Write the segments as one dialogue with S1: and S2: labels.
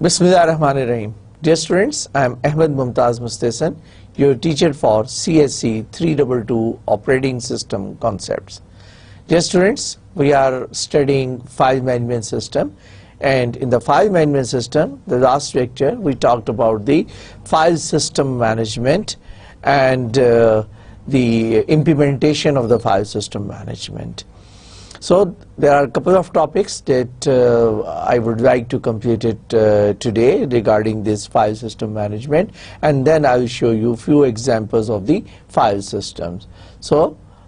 S1: Bismillahirrahmanirrahim. Dear students, I am Ahmed Mumtaz Mustesan, your teacher for CSC 322 Operating System Concepts. Dear students, we are studying file management system, and in the file management system, the last lecture we talked about the file system management and the implementation of the file system management. So there are a couple of topics that I would like to complete it today regarding this file system management, and then I will show you few examples of the file systems. So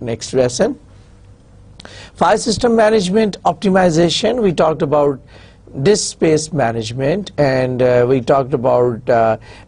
S1: Next lesson, file system management optimization. We talked about disk space management, and we talked about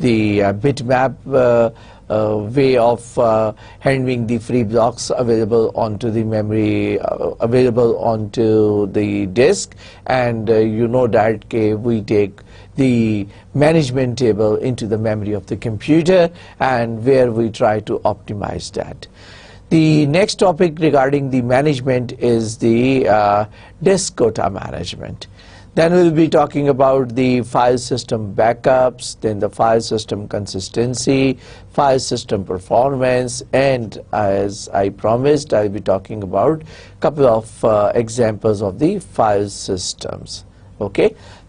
S1: bitmap way of handling the free blocks available onto the memory, available onto the disk, and you know that we take the management table into the memory of the computer, and where we try to optimize that. The next topic regarding the management is the disk quota management. Then we'll be talking about the file system backups, then the file system consistency, file system performance, and as I promised, I'll be talking about a couple of examples of the file systems. Okay,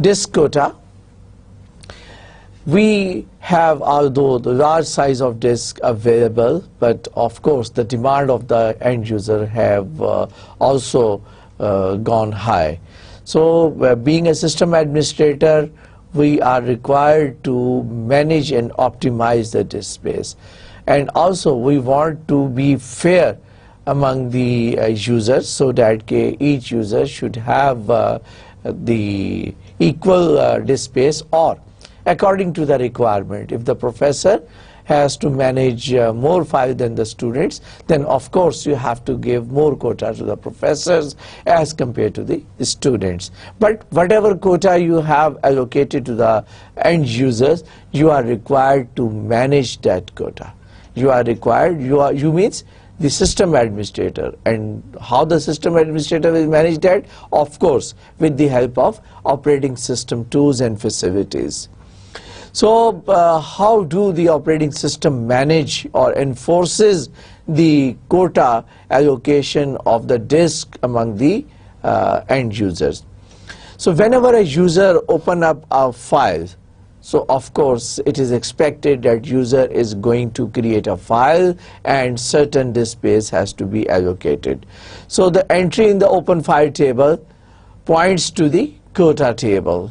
S1: Disk quota. We have, although the large size of disk available, but of course the demand of the end user have also gone high. So being a system administrator, we are required to manage and optimize the disk space, and also we want to be fair among the users, so that each user should have the equal disk space, or according to the requirement. If the professor has to manage more files than the students, then of course you have to give more quota to the professors as compared to the students. But whatever quota you have allocated to the end users, you are required to manage that quota. You are required, you means the system administrator. And how the system administrator will manage that? Of course, with the help of operating system tools and facilities. So how do the operating system manage or enforces the quota allocation of the disk among the end users? So whenever a user open up a file, so of course it is expected that user is going to create a file and certain disk space has to be allocated. So the entry in the open file table points to the quota table,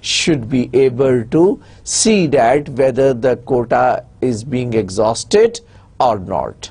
S1: should be able to see that whether the quota is being exhausted or not.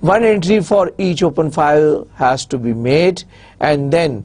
S1: One entry for each open file has to be made, and then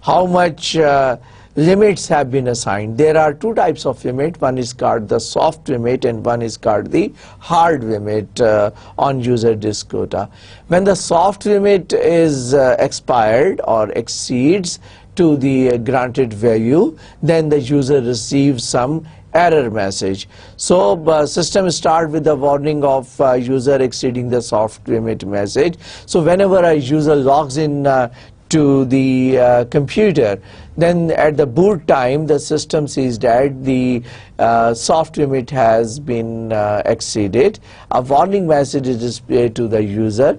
S1: how much limits have been assigned. There are two types of limit. One is called the soft limit and one is called the hard limit on user disk quota. When the soft limit is expired or exceeds to the granted value, then the user receives some error message. So system start with the warning of user exceeding the soft limit message. So whenever a user logs in to the computer, then at the boot time the system sees that the soft limit has been exceeded. A warning message is displayed to the user,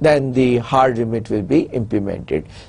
S1: then the hard limit will be implemented,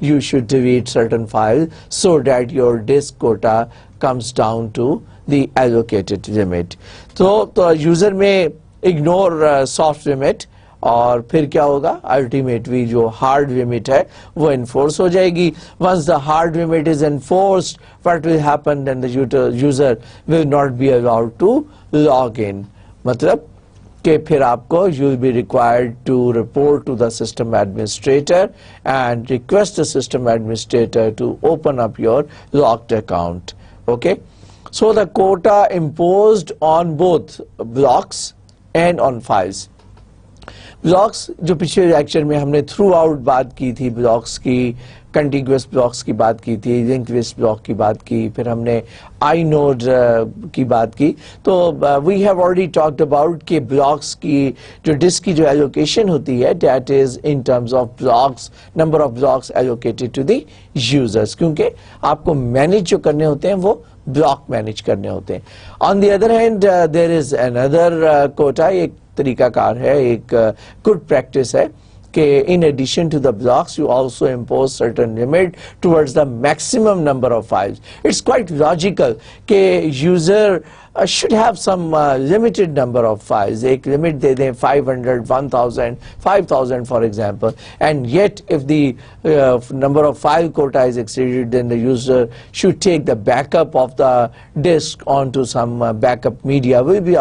S1: you should delete certain file so that your disk quota comes down to the allocated limit. So user may ignore soft limit اور پھر کیا ہوگا ultimately جو hard limit ہے وہ enforce ہو جائے گی. Once the hard limit is enforced what will happen then the user will not be allowed to log in. مطلب کہ پھر آپ کو you will be required to report to the system administrator and request the system administrator to open up your locked account. Okay, so the quota imposed on both blocks and on files. Blocks جو پچھلے lecture میں ہم نے through out بات کی تھی, blocks کی contiguous blocks کی بات کی تھی, لنک لسٹ بلاک کی بات کی, پھر ہم نے آئی نوڈ کی بات کی. تو we have already talked about کہ بلاکس کی جو ڈسک کی جو ایلوکیشن ہوتی ہے that is in terms of blocks, number of blocks allocated to the users, کیونکہ آپ کو مینیج جو کرنے ہوتے ہیں وہ بلاک مینیج کرنے ہوتے ہیں. On the other hand there is اندر کوٹا, ایک طریقہ کار ہے, ایک گڈ پریکٹس ہے کہ in addition to the blocks you also impose certain limit towards the maximum number of files. It's quite logical کہ user should have some limited number of files. ایک limit دے دیں 500, 1000, 5000 for example, and yet if the number of file quota is exceeded then the user should take the backup of the disk onto some backup media. We'll be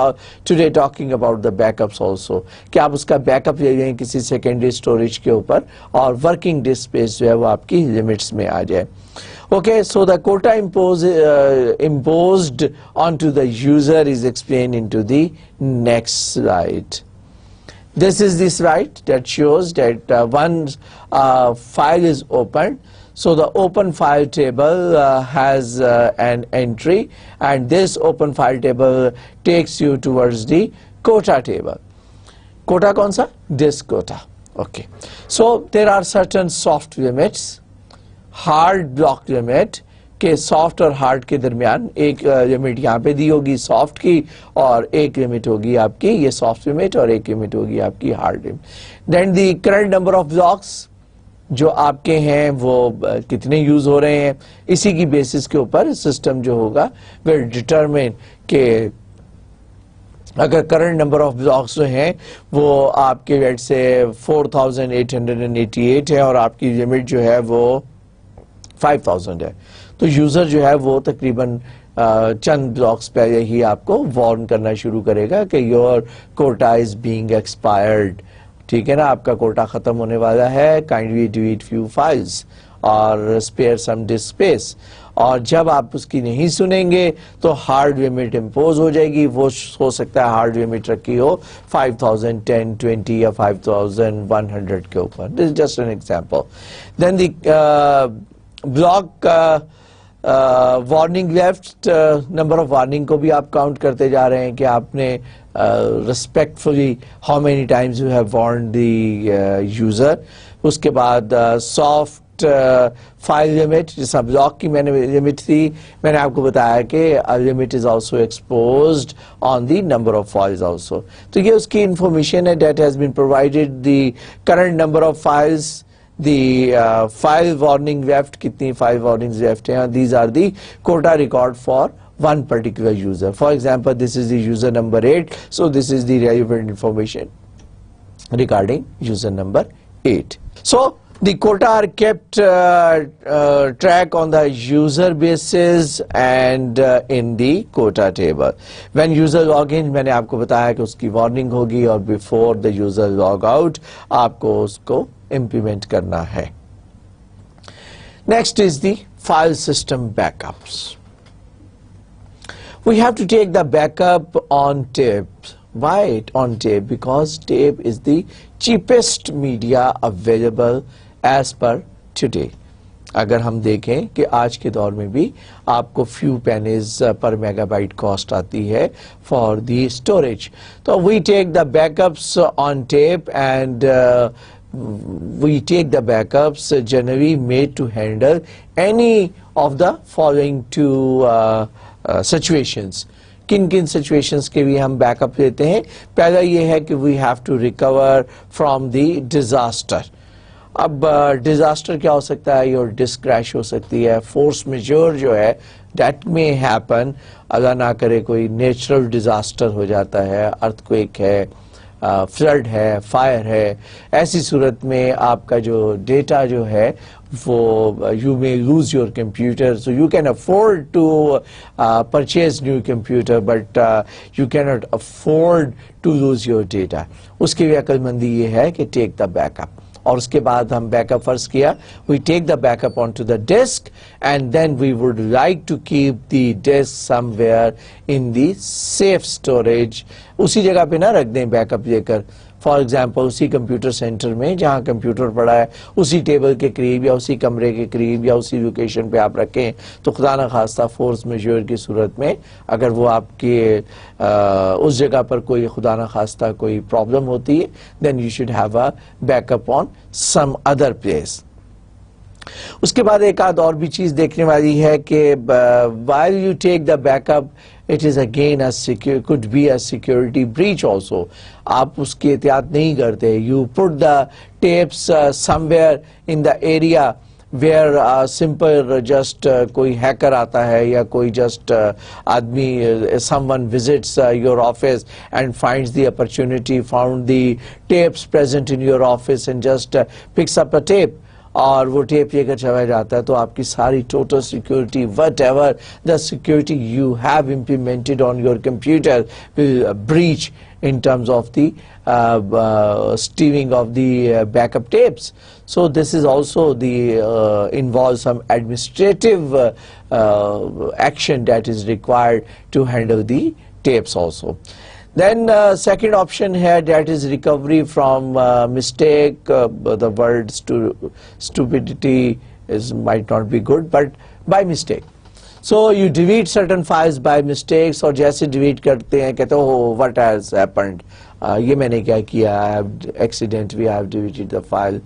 S1: today talking about the backups also, کہ آپ اس کا back up لے لیں کسی secondary storage کے اوپر اور working disk space جو ہے وہ آپ کی لمٹس میں آ جائے. Okay, so the quota imposed onto the user is explained into the next slide. This is the slide that shows that once file is opened, so the open file table has an entry, and this open file table takes you towards the quota table. Quota kaun sa? Disk quota. Okay, so there are certain soft limits. Hard block limit کہ soft اور hard کے درمیان ایک limit یہاں پہ دی ہوگی soft کی, اور ایک لمٹ ہوگی آپ کی یہ سافٹ لمٹ, اور ایک لمٹ ہوگی آپ کی hard limit. Then the current number of blocks جو آپ کے ہیں وہ کتنے یوز ہو رہے ہیں, اسی کی بیسس کے اوپر سسٹم جو ہوگا ول ڈٹرمن کہ اگر کرنٹ نمبر آف بلاکس جو ہیں وہ آپ کے ریٹ سے 4888 ہے اور آپ کی لمٹ جو ہے وہ 5000 ہے, تو یوزر جو ہے وہ تقریباً چند بلاکس پہلے ہی آپ کو وارن کرنا شروع کرے گا کہ your quota is being expired. ٹھیک ہے نا, آپ کا کوٹا ختم ہونے والا ہے, کائنڈلی ڈیلیٹ فیو فائلز اور اسپیئر سم ڈسک اسپیس. اور جب آپ اس کی نہیں سنیں گے تو ہارڈ لمٹ امپوز ہو جائے گی. وہ ہو سکتا ہے ہارڈ لمٹ رکھی ہو 5000, 10, 20 یا 5100 کے اوپر. This is just an example. Then the block warning left, number of warning کو بھی آپ کاؤنٹ کرتے جا رہے ہیں کہ آپ نے respectfully how many times you have warned the user. اس کے بعد سافٹ فائل لمٹ, جیسا بلاک کی میں نے لمٹ تھی, میں نے آپ کو بتایا کہ limit is also exposed on the number of files also. تو یہ اس کی انفارمیشن ہے that has been provided, the current number of files, the file warning left, kitni file warnings left hain, these are the quota record for one particular user. For example, this is the user number 8, so this is the relevant information regarding user number 8. So the quota are kept track on the user basis and in the quota table. When user log in, میں نے آپ کو بتایا کہ اس کی warning ہوگی, اور before the user log out آپ کو اس کو implement کرنا ہے. Next is the file system backups. We have to take the backup on tape. Why on tape? Because tape is the cheapest media available as per today. اگر ہم دیکھیں کہ آج کے دور میں بھی آپ کو فیو پینیز پر میگا بائٹ کاسٹ آتی ہے فار دی اسٹوریج. تو we take the backups on tape and we take the backups generally made to handle any of the following two situations. کن کن سچویشنز کے بھی ہم back up لیتے ہیں؟ پہلا یہ ہے کہ we have to recover from the disaster. اب ڈیزاسٹر کیا ہو سکتا ہے؟ your disk crash ہو سکتی ہے, فورس میجور جو ہے that may happen, اللہ نہ کرے کوئی نیچرل ڈیزاسٹر ہو جاتا ہے, ارتھ کویک ہے, فلڈ ہے, فائر ہے, ایسی صورت میں آپ کا جو ڈیٹا جو ہے وہ you may lose your computer, so you can afford to purchase new computer, but you cannot afford to lose your data. اس کی بھی عقل مندی یہ ہے کہ take the backup. اور اس کے بعد ہم بیک اپ فرض کیا, we take the backup onto the disk and then we would like to keep the disk somewhere in the safe storage. اسی جگہ پہ نہ رکھ دیں بیک اپ لے کر, فار ایگزامپل اسی کمپیوٹر سینٹر میں جہاں کمپیوٹر پڑا ہے اسی ٹیبل کے قریب یا اسی کمرے کے قریب یا اسی لوکیشن پہ آپ رکھیں, تو خدا نخواستہ فورس میجور کی صورت میں اگر وہ آپ کے اس جگہ پر کوئی خدا نخواستہ کوئی پرابلم ہوتی ہے, then you should have a backup on some other place. اس کے بعد ایک آدھ اور بھی چیز دیکھنے والی ہے کہ while you take the backup, it is again could be a security breach also. آپ اس کی احتیاط نہیں کرتے, you put the tapes somewhere in the area where simple just کوئی hacker آتا ہے یا کوئی just آدمی someone visits your office and finds the opportunity, found the tapes present in your office and just picks up a tape اور وہ tape لے کر چلا جاتا ہے, تو آپ کی ساری total security what ever the security you have implemented on your computer will breach in terms of the stealing of the backup tapes. So this is also the involves some administrative action that is required to handle the tapes also. Then second option here, that is recovery from mistake. The word stupidity might not be good, but by mistake. So you delete certain files by mistakes, اور جیسے delete کرتے ہیں کہتے ہو what has happened, یہ میں نے کیا کیا, I have accidentally I have deleted the file.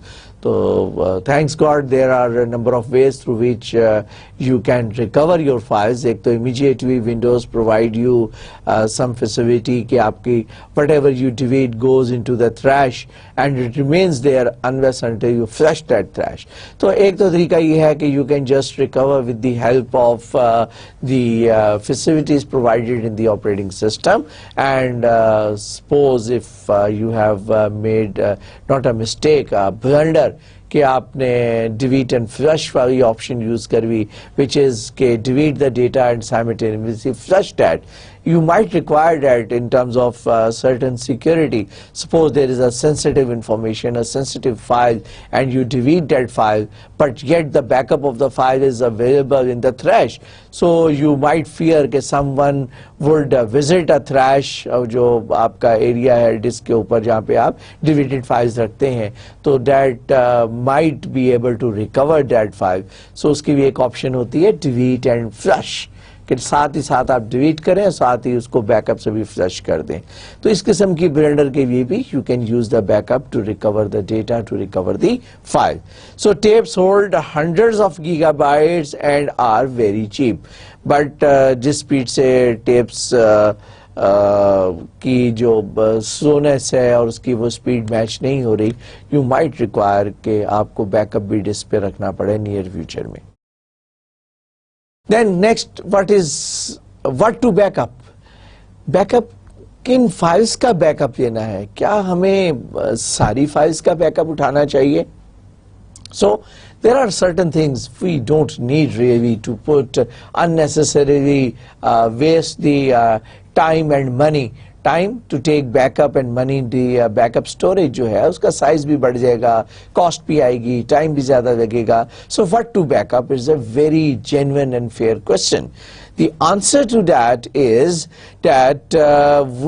S1: So thanks God there are a number of ways through which you can recover your files. ایک تو immediately Windows provide you some facility کہ آپ کی whatever you delete goes into the trash and it remains there unless until you flush that trash. تو ایک تو طریقہ یہ ہے کہ you can just recover with the help of the facilities provided in the operating system, and suppose if you have made not a mistake, a blunder, کہ آپ نے delete and flush والی option use کروی, which is کہ delete the data and simultaneously flush that. You might require that in terms of certain security. Suppose there is a sensitive information, a sensitive file, and you delete that file, but yet the backup of the file is available in the trash. So you might fear that someone would visit a trash, جو آپ کا area ہے disk کے اوپر جہاں پہ آپ deleted files رکھتے ہیں, تو that might be able to recover that file. So اس کی بھی ایک option ہوتی ہے delete and flush, کہ ساتھ ہی ساتھ آپ ڈیلیٹ کریں, ساتھ ہی اس کو بیک اپ سے بھی فلش کر دیں. تو اس قسم کی بلینڈر کے لیے بھی you can use the back up to recover the data, to recover the file. So tapes hold hundreds of gigabytes and are very cheap, but جس اسپیڈ سے ٹیپس کی جو سلونیس ہے اور اس کی وہ اسپیڈ میچ نہیں ہو رہی, یو مائٹ ریکوائر کہ آپ کو بیک اپ بھی ڈسک پہ رکھنا پڑے نیئر فیوچر میں. Then next, what to back up? Back up کن فائلز کا بیک اپ لینا ہے, کیا ہمیں ساری فائلز کا بیک اپ اٹھانا چاہیے؟ So there are certain things we don't need really to put unnecessarily waste the time and money. Time to take backup and money in the backup storage جو ہے اس کا سائز بھی بڑھ جائے گا, cost بھی آئے گی, ٹائم بھی زیادہ لگے گا. So what to back up is a very genuine and fair question. The answer to that is that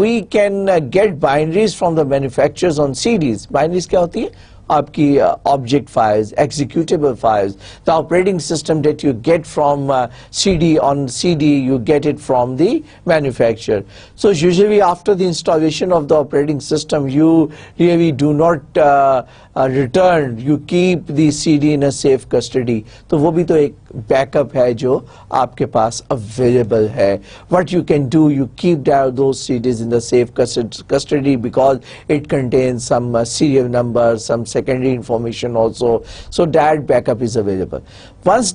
S1: we can get binaries from the manufacturers on CDs. Binaries کیا ہوتی ہے؟ آپ کی object files, executable files, the operating system that you get from CD, on CD you get it from the manufacturer. So usually after the installation of the operating system you really do not return, you keep the CD in a safe custody. تو وہ بھی تو ایک back up ہے جو آپ کے پاس available ہے. What you can do, you keep those CDs in the safe custody because it contains some serial numbers, some secondary information also, so that backup is available. Once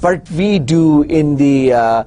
S1: what we do in the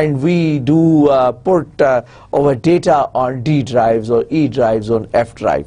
S1: and we do put our data on D drives or E drives on F drive.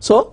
S1: So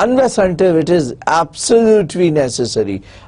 S1: Unless until it is absolutely necessary.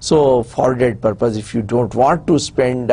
S1: So for that purpose, if you don't want to spend,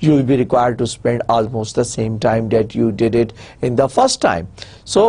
S1: you will be required to spend almost the same time that you did it in the first time. So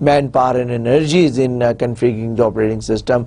S1: manpower and energies in configuring the operating system,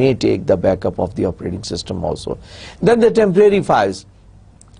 S1: may take the backup of the operating system also. Then the temporary files.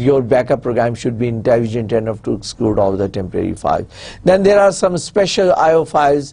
S1: Your backup program should be intelligent enough to exclude all the temporary files. Then there are some special IO files.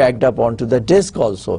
S1: backed up onto the disk also.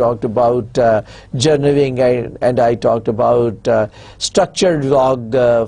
S1: talked about journaling and I talked about structured log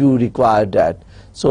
S1: you require that. So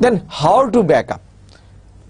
S1: Then how to backup?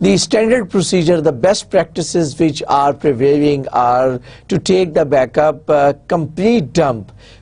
S1: The standard procedure, the best practices which are prevailing are to take the backup complete dump.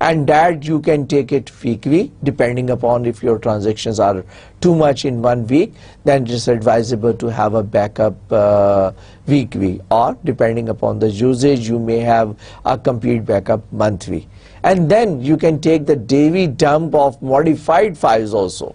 S1: And that you can take it weekly, depending upon if your transactions are too much in 1 week, then it is advisable to have a backup weekly, or depending upon the usage, you may have a complete backup monthly. And then you can take the daily dump of modified files also.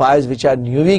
S1: files which are newly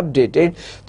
S1: updated,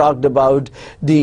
S1: talked about the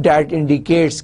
S1: that indicates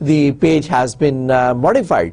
S1: the page has been modified.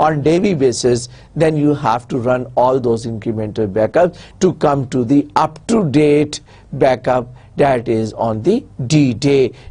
S1: on daily basis, then you have to run all those incremental backups to come to the up to date backup that is on the D day,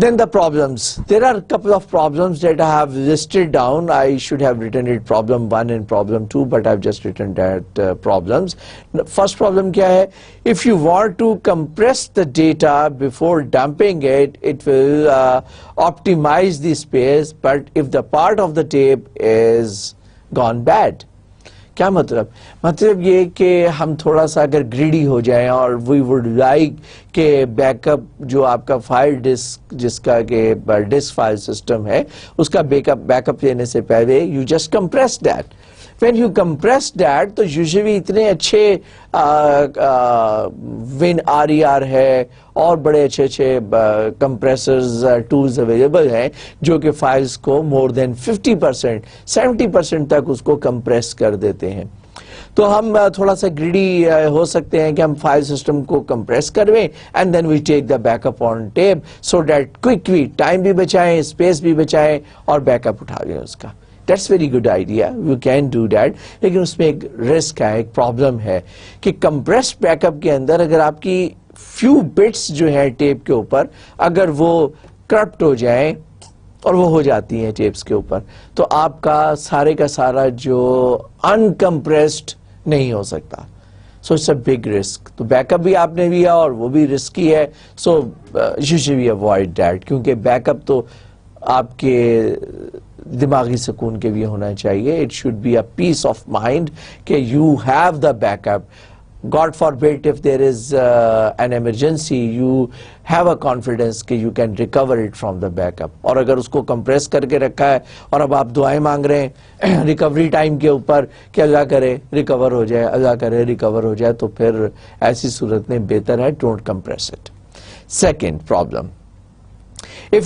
S1: Then the problems. There are a couple of problems that I have listed down. I should have written it problem 1 and problem 2, but I've just written that problems. First problem kya hai? If you want to compress the data before dumping it, it will optimize the space, but if the part of the tape is gone bad. کیا مطلب یہ کہ ہم تھوڑا سا اگر greedy ہو جائیں اور وی وڈ لائک کہ بیک اپ جو آپ کا فائل ڈسک جس کا کہ ڈسک فائل سسٹم ہے اس کا بیک اپ لینے سے پہلے you just compress that. When you compress that تو usually اتنے اچھے WinRAR ہے اور بڑے اچھے compressors tools available ہیں جو کہ فائلز کو more than 50%, 70% تک اس کو compress کر دیتے ہیں. تو ہم تھوڑا سا گریڈی ہو سکتے ہیں کہ ہم فائل سسٹم کو compress کرویں and then we take the backup on tape so that quickly time بھی بچائیں, اسپیس بھی بچائیں اور بیک اپ اٹھا لیں اس کا. That's very good idea. You can do that. لیکن اس میں ایک رسک ہے, ایک پرابلم ہے کہ کمپریس بیک اپ کے اندر اگر آپ کی فیو بٹس جو ہیں ٹیپ کے اوپر اگر وہ کرپٹ ہو جائیں اور وہ ہو جاتی ہیں ٹیپس کے اوپر تو آپ کا سارا جو انکمپریسڈ نہیں ہو سکتا. So it's a big risk. تو بیک اپ بھی آپ نے لیا اور وہ بھی رسکی ہے. So you should avoid that کیونکہ بیک اپ تو آپ کے دماغی سکون کے بھی ہونا چاہیے. It should be a peace of mind کہ you have the back up. God forbid if there is an emergency, you have a confidence کہ you can recover it from the backup. اور اگر اس کو کمپریس کر کے رکھا ہے اور اب آپ دعائیں مانگ رہے ہیں ریکوری ٹائم کے اوپر کہ اللہ کرے ریکور ہو جائے, اللہ کرے ریکور ہو جائے, تو پھر ایسی صورت میں بہتر ہے don't compress it. Second problem, if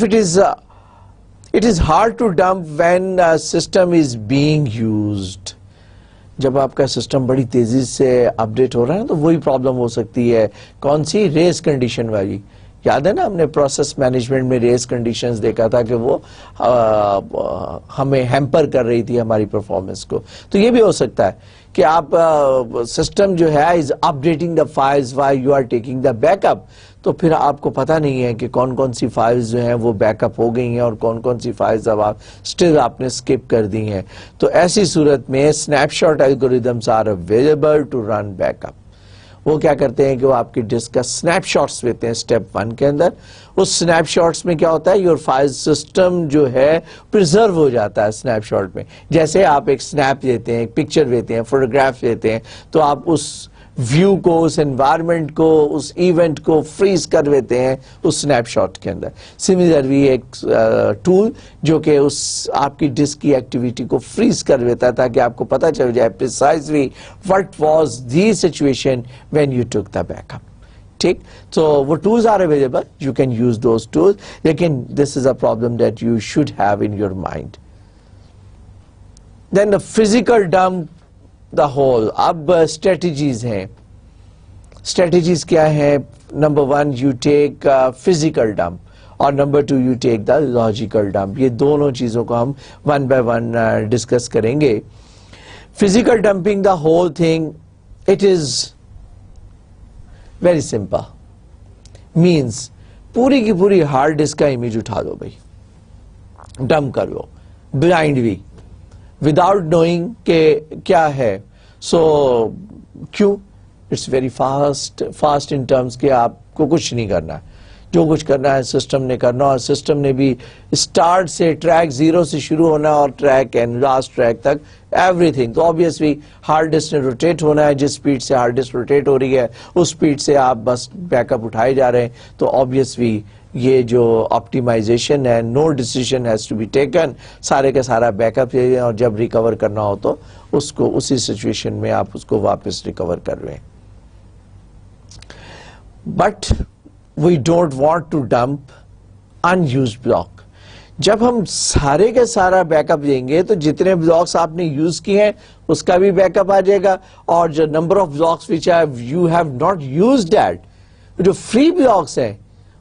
S1: it is hard to dump when a system is being used. جب آپ کا سسٹم بڑی تیزی سے اپڈیٹ ہو رہا ہے تو وہی پرابلم ہو سکتی ہے. کون سی؟ ریس کنڈیشن والی. یاد ہے نا ہم نے پروسیس مینجمنٹ میں ریس کنڈیشنز دیکھا تھا کہ وہ ہمیں ہیمپر کر رہی تھی ہماری پرفارمنس کو. تو یہ بھی ہو سکتا ہے کہ آپ سسٹم جو ہے is updating the files while you are taking the backup. تو پھر آپ کو پتہ نہیں ہے کہ کون سی فائلز جو ہیں وہ بیک اپ ہو گئی ہیں اور کون سی فائلز اب اسٹل آپ نے اسکپ کر دی ہیں. تو ایسی صورت میں snapshot algorithms are available to run back up. وہ کیا کرتے ہیں کہ وہ آپ کی ڈسک کا اسنیپ شاٹس لیتے ہیں اسٹیپ 1 کے اندر. اس اسنیپ شاٹس میں کیا ہوتا ہے, یور فائل سسٹم جو ہے پرزرو ہو جاتا ہے اسنیپ شاٹ میں. جیسے آپ ایک اسنیپ لیتے ہیں, ایک پکچر لیتے ہیں, فوٹوگراف لیتے ہیں, تو آپ اس ویو کو, اس انوائرمنٹ کو, اس ایونٹ کو فریز کر لیتے ہیں اس اسنیپ شاٹ کے اندر. سملرلی ایک ٹول جو کہ اس آپ کی ڈسک کی ایکٹیویٹی کو فریز کر لیتا ہے تاکہ آپ کو پتہ چل جائے precisely what was the situation when you took the backup. ٹھیک, تو وہ tools are available, you can use those tools, لیکن this is a problem that you should have in your mind. Then the physical dump the whole. اب strategies ہیں. Strategies کیا ہیں؟ Number 1 you take physical dump اور number 2 you take the logical dump. یہ دونوں چیزوں کو ہم 1 by 1 ڈسکس کریں گے. Physical dumping the whole thing, it is very simple. Means پوری کی پوری ہارڈ ڈسک کا امیج اٹھا دو بھائی, ڈمپ کر لو بلائنڈلی وداؤٹ نوئنگ کہ کیا ہے. سو کیوں؟ It's very fast in terms کہ آپ کو کچھ نہیں کرنا ہے, جو کچھ کرنا ہے سسٹم نے کرنا, اور سسٹم نے بھی اسٹارٹ سے ٹریک 0 سے شروع ہونا اور ٹریک اینڈ لاسٹ ٹریک تک ایوری تھنگ. تو آبویسلی ہارڈ ڈسک نے روٹیٹ ہونا ہے, جس اسپیڈ سے ہارڈ ڈسک روٹیٹ ہو رہی ہے اس اسپیڈ سے آپ بس بیک اپ اٹھائے جا رہے ہیں. تو آبویسلی یہ جو آپٹیمائزیشن ہے, no decision has to be taken, سارے کا سارا بیک اپ لے لیں اور جب ریکور کرنا ہو تو اس کو اسی سچویشن میں آپ اس کو واپس ریکور کر لیں. But we don't want to dump unused block. جب ہم سارے کا سارا بیک اپ لیں گے تو جتنے بلاکس آپ نے یوز کیے ہیں اس کا بھی بیک اپ آ جائے گا, اور جو number of blocks which you have not used that, جو فری بلاکس ہیں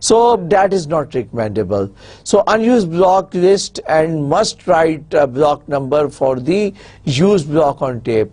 S1: so that is not recommendable. So unused block list and must write block number for the used block on tape.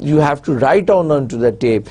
S1: you have to write down onto the tape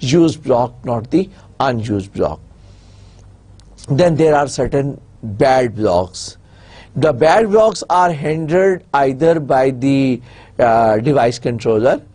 S1: used block, not the unused block. Then there are certain bad blocks. The bad blocks are handled either by the device controller.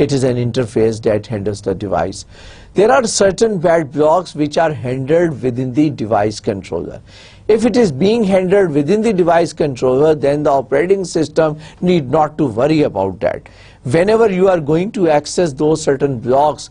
S1: It is an interface that handles the device. There are certain bad blocks which are handled within the device controller. If it is being handled within the device controller, then the operating system need not to worry about that. Whenever you are going to access those certain blocks,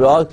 S1: block,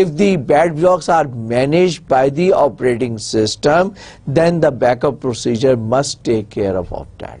S1: if the bad blocks are managed by the operating system, then the backup procedure must take care of that.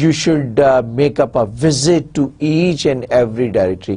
S1: you should make up a visit to each and every directory.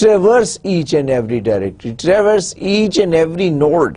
S1: traverse each and every directory, traverse each and every node.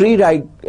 S1: tree right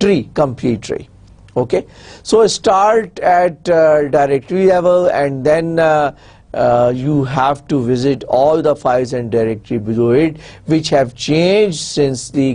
S1: tree, complete tree. Okay, so start at directory level and then you have to visit all the files and directory below it which have changed since the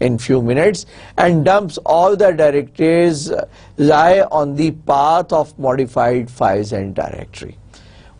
S1: in few minutes. And dumps all the directories lie on the path of modified files and directory.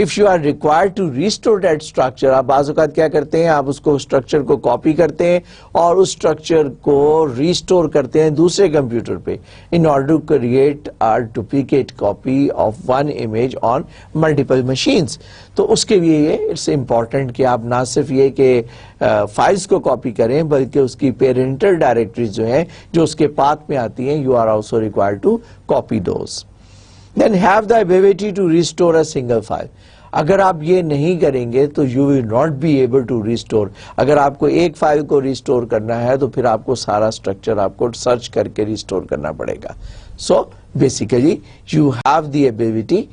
S1: if you are required to restore that structure, آپ بعض اوقات کیا کرتے ہیں, آپ اس کو structure کو copy کرتے ہیں اور اس اسٹرکچر کو ریسٹور کرتے ہیں دوسرے کمپیوٹر پہ in order to create a duplicate copy of one image on multiple machines. تو اس کے لیے اٹس امپورٹنٹ کہ آپ نہ صرف یہ کہ فائلز کو کاپی کریں بلکہ اس کی پیرنٹل ڈائریکٹریز جو ہیں جو اس کے پاتھ میں آتی ہیں, you are also required to copy those. Then have the ability to restore a single file. اگر آپ یہ نہیں کریں گے تو you will not be able to restore. اگر آپ کو ایک فائل کو ریسٹور کرنا ہے تو پھر آپ کو سارا اسٹرکچر آپ کو سرچ کر کے ریسٹور کرنا پڑے گا. So basically you have the ability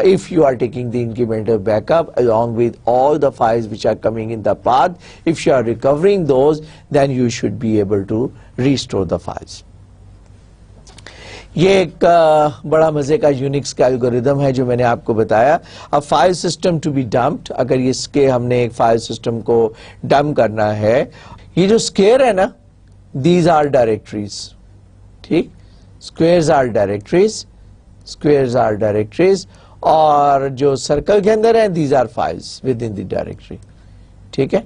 S1: if you are taking the incremental backup along with all the files which are coming in the path, if you are recovering those, then you should be able to restore the files. یہ ایک بڑا مزے کا Unix کا algorithm ہے جو میں نے آپ کو بتایا. اب فائل سسٹم ٹو بی ڈمپڈ, اگر اس کے ہم نے ایک فائل سسٹم کو ڈمپ کرنا ہے, یہ جو اسکوئر ہے نا, دیز آر ڈائریکٹریز. ٹھیک, squares are directories, squares are directories, اور جو سرکل کے اندر ہیں these are files with in the directory. ٹھیک ہے,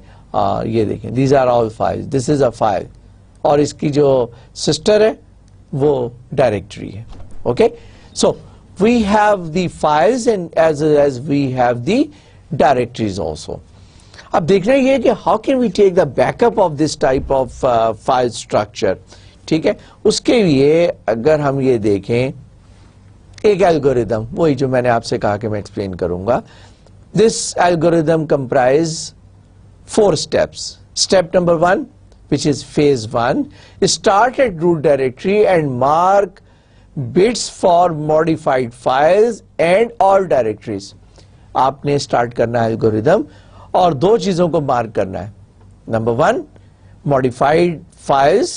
S1: یہ دیکھیں these are all files, this is a file, اور اس کی جو سسٹر ہے وہ ڈائریکٹری ہے. Okay, so we have the files and as as we have the directories also. اب دیکھنا یہ کہ how can we take the back up of this type of file structure. ٹھیک ہے, اس کے لیے اگر ہم یہ دیکھیں ایک الگوریدم, وہی جو میں نے آپ سے کہا کہ میں ایکسپلین کروں گا. دس algorithm comprise 4 steps. Step number 1, which is phase 1, start at root directory and mark bits for modified files and all directories. آپ نے اسٹارٹ کرنا ہے الگوریدم اور 2 چیزوں کو مارک کرنا ہے. نمبر 1 modified files,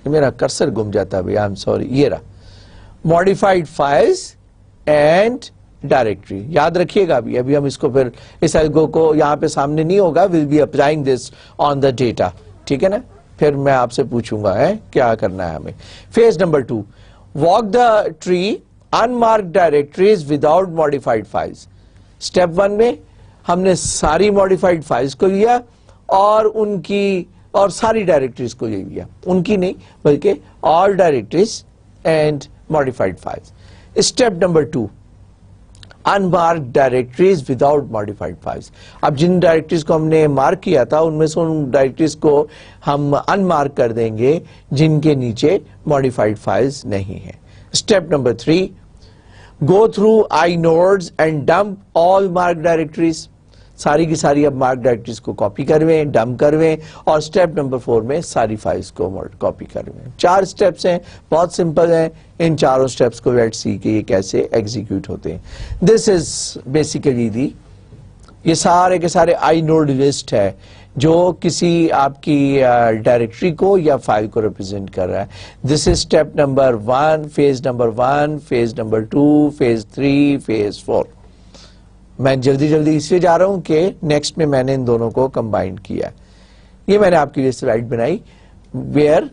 S1: میرا کرسر گم جاتا ہے بھائی, آئی ایم سوری, یہ رہا, modified files and ڈائریکٹری. یاد رکھیے گا ابھی ہم اس کو پھر اس الگو کو یہاں پہ سامنے نہیں ہوگا, will be applying this on the data. ٹھیک ہے نا, پھر میں آپ سے پوچھوں گا کیا کرنا ہے ہمیں. Phase number 2, walk the tree unmarked directories without modified files. Step 1 میں ہم نے ساری modified files کو لیا اور ان کی اور ساری ڈائریکٹریز کو لے لیا, ان کی نہیں بلکہ all directories and modified files. Step number 2, unmarked directories without modified files. اب جن ڈائریکٹریز کو ہم نے مارک کیا تھا ان میں سے ان ڈائریکٹریز کو ہم انمارک کر دیں گے جن کے نیچے modified files نہیں ہیں. Step number 3, go through inodes and dump all marked directories. ساری کی ساری اب مارک ڈائریکٹریز کو کاپی کرویں, ڈمپ کرویں, اور اسٹیپ نمبر 4 میں ساری فائلز کو کاپی کرویں. 4 اسٹیپس ہیں, بہت سمپل ہیں. ان چاروں اسٹیپس کو لیٹس سی کہ یہ کیسے ایگزیکیوٹ ہوتے ہیں. دس از بیسیکلی دی, یہ سارے کے سارے آئی نوڈ لسٹ ہے جو کسی آپ کی ڈائریکٹری کو یا فائل کو ریپرزینٹ کر رہا ہے. This is step number 1, phase number 1, phase number 2, phase 3, phase 4. میں جلدی اس لیے جا رہا ہوں کہ نیکسٹ میں میں نے ان دونوں کو کمبائن کیا. یہ میں نے آپ کے لیے سلائیڈ بنائی ویئر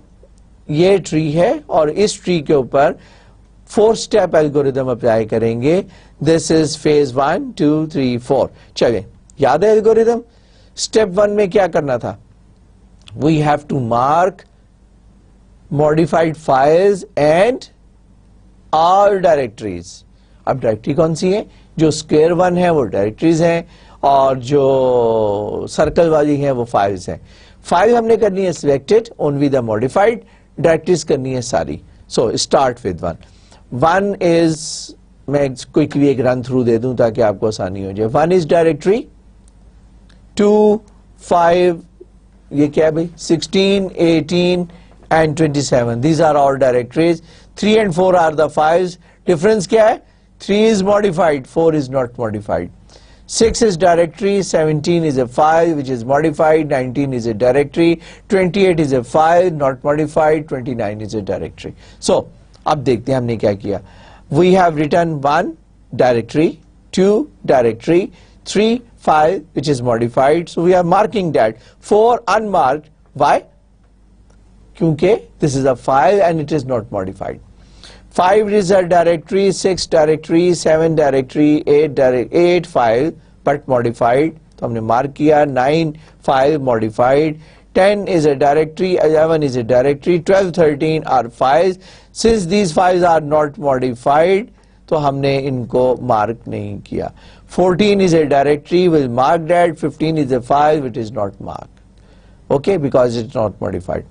S1: یہ ٹری ہے اور اس ٹری کے اوپر 4 اسٹیپ الگوریدم اپلائی کریں گے. دس از فیز 1, 2, 3, 4. چلیں, یاد ہے الگوریدم. اسٹیپ 1 میں کیا کرنا تھا, we have to mark modified files and all directories. اب ڈائریکٹری کون سی ہے, جو اسکوئر 1 ہے وہ ڈائریکٹریز ہیں اور جو سرکل والی ہیں وہ فائلز ہیں. فائل ہم نے کرنی ہے selected only the modified, directories کرنی ہے ساری. سو اسٹارٹ ود 1 از, میں کوئکلی ایک رن تھرو دے دوں تاکہ آپ کو آسانی ہو جائے. 1 از ڈائریکٹری, 2, 5, یہ کیا ہے بھائی, 16, 18 and 27. These are all directories. 3 and 4 are the files. Difference کیا ہے, 3 is modified, 4 is not modified. 6 is directory, 17 is a file which is modified, 19 is a directory, 28 is a file not modified, 29 is a directory. So, اب دیکھتے ہیں ہم نے کیا کیا. We have written 1 directory, 2 directory, 3 file which is modified. So we are marking that. 4 unmarked. Why? کیونکہ this is a file and it is not modified. 5 is a directory, 6 directory, 7 directory, 8 file but modified, تو ہم نے mark کیا. 9 file modified. 10 is a directory, 11 is a directory, 12, 13 are files. Since these files are not modified, تو ہم نے ان کو mark نہیں کیا. 14 is a directory, will mark that. 15 is a file which is not marked. Okay, because it's not modified.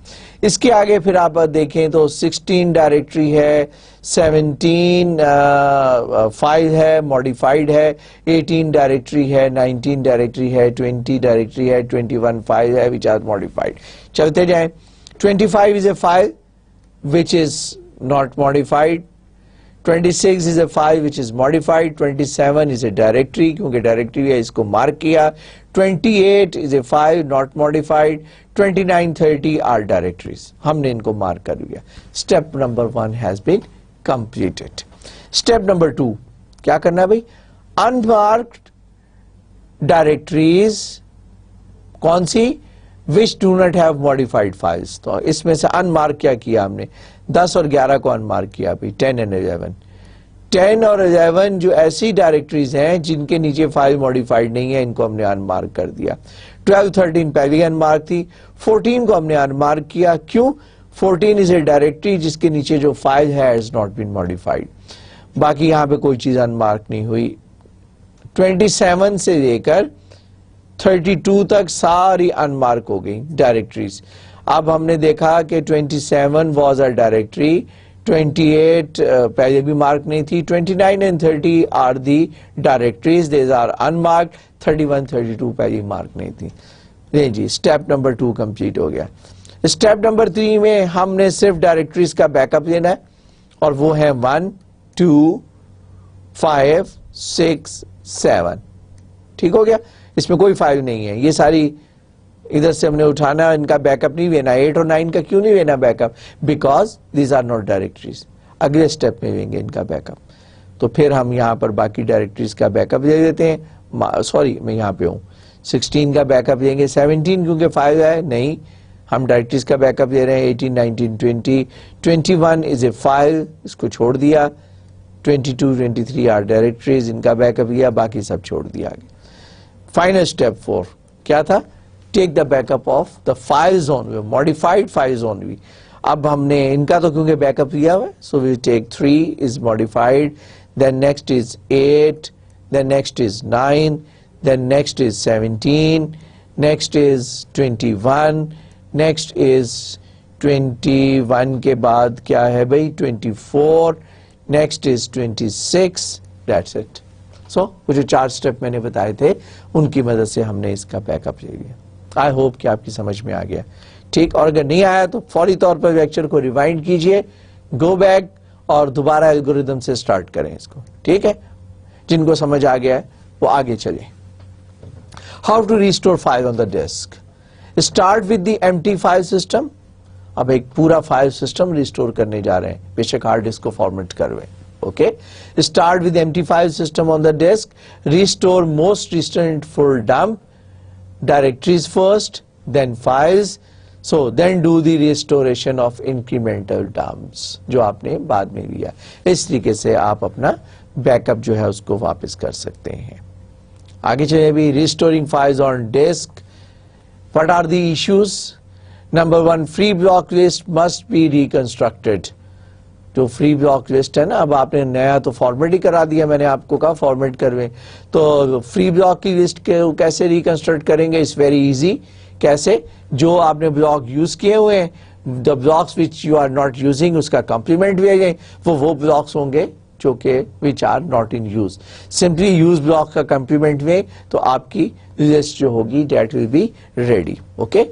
S1: اس کے آگے پھر آپ دیکھیں تو 16 ڈائریکٹری ہے, 17 فائل ہے, modified ہے, 18 ڈائریکٹری ہے, 19 ڈائریکٹری ہے, 20 ڈائریکٹری ہے, 21 فائل ہے which are modified. چلتے جائیں. 25 is a file which is not modified. 26 is a file which is modified. 27 is a directory, کیونکہ ڈائریکٹری ہے اس کو مارک کیا. 28 is a file not modified. 29, 30 are directories. ہم نے ان کو مارک کر دیا. Step number 1 has been completed. Step number 2 کیا کرنا ہے بھائی؟ Unmarked directories کون سی؟ which do not have modified files. تو اس میں سے unmark کیا کیا ہم نے؟ 10 اور 11 کو unmark کیا بھی. 10 and 11. 10 اور 11 جو ایسی ڈائریکٹریز ہیں جن کے نیچے فائل ماڈیفائڈ نہیں ہے, ان کو ہم نے انمارک کر دیا. 12, 13 پہلی انمارک تھی. 14 کو ہم نے انمارک کیا. کیوں؟ 14 از اے ڈائریکٹری جس کے نیچے جو فائل ہے has not been modified. باقی یہاں پہ کوئی چیز انمارک نہیں ہوئی. 27 سے لے کر 32 تک ساری انمارک ہو گئی ڈائریکٹریز. اب ہم نے دیکھا کہ 27 was a directory, 28 پہلے بھی مارک نہیں تھی. 29 and 30 are the directories, these are unmarked. 31, 32 پہلی مارک نہیں تھی. نہیں جی, اسٹیپ نمبر 2 کمپلیٹ ہو گیا. اسٹیپ نمبر 3 میں ہم نے صرف ڈائریکٹریز کا بیک اپ لینا ہے, اور وہ ہے 1, 2, 5, 6, 7. ٹھیک ہو گیا. اس میں کوئی فائل نہیں ہے, یہ ساری ادھر سے ہم نے اٹھانا, ان کا بیک اپ نہیں لینا. 8 اور 9 کا کیوں نہیں لینا back up? Because these are not directories. اگلے اسٹیپ میں لیں گے ان کا بیک اپ. تو پھر ہم یہاں پر باقی ڈائریکٹریز کا بیک اپ لے لیتے ہیں. سوری, میں یہاں پہ ہوں. 16 کا بیک اپ لیں گے. 17 کیونکہ فائل ہے نہیں, ہم ڈائریکٹریز کا بیک اپ لے رہے ہیں. 18, 19, 20. 21 از اے فائل, اس کو چھوڑ دیا. 22, 23 آر ڈائریکٹریز, ان کا بیک اپ لیا, باقی سب چھوڑ دیا. فائنل اسٹیپ 4 کیا تھا؟ Take the back up of the files only, modified files only. اب ہم نے ان کا تو کیونکہ بیک اپ لیا ہوا ہے, so we take 3 is modified, then next is 8, then next is 9, then next is 17, next is 21, next is 21 کے بعد کیا ہے بھائی؟ 24, نیکسٹ از 26. That's it. سو وہ جو 4 اسٹیپ میں نے بتائے تھے ان کی مدد سے ہم نے اس کا بیک اپ لے لیا. آئی ہوپ کہ آپ کی سمجھ میں آ گیا. ٹھیک, اور اگر نہیں آیا تو فوری طور پر لیکچر کو ریوائنڈ کیجئے, گو بیک اور دوبارہ الگوریدم سے سٹارٹ کریں اس کو. ٹھیک ہے, جن کو سمجھ آ گیا ہے وہ آگے چلیں. How to restore file on the disk. Start with the empty file system. اب ایک پورا فائل سسٹم ریسٹور کرنے جا رہے ہیں, بے شک ہارڈ ڈسک کو format کرویں. Okay, start with empty file system on the disk. Restore most recent full dump directories first, then files. So then do the restoration of incremental dumps جو آپ نے بعد میں لیا. اس طریقے سے آپ اپنا بیک اپ جو ہے اس کو واپس کر سکتے ہیں. آگے چلیں بھی. Restoring files on disk. What are the issues? Number 1, free block list must be reconstructed. جو فری بلاک لسٹ ہے نا, اب آپ نے نیا تو فارمیٹ ہی کرا دیا, میں نے آپ کو کہا فارمیٹ کرویں. تو فری بلاک کی لسٹ کیسے ریکنسٹرکٹ کریں گے؟ It's very easy. کیسے؟ جو آپ نے بلاک یوز کیے ہوئے ہیں, the blocks which you are not using, اس کا کمپلیمنٹ بھی ہے, وہ بلاکس ہوں گے جو کہ which are not in use. Simply use block کا کمپلیمنٹ میں تو آپ کی لسٹ جو ہوگی that will be ready. Okay.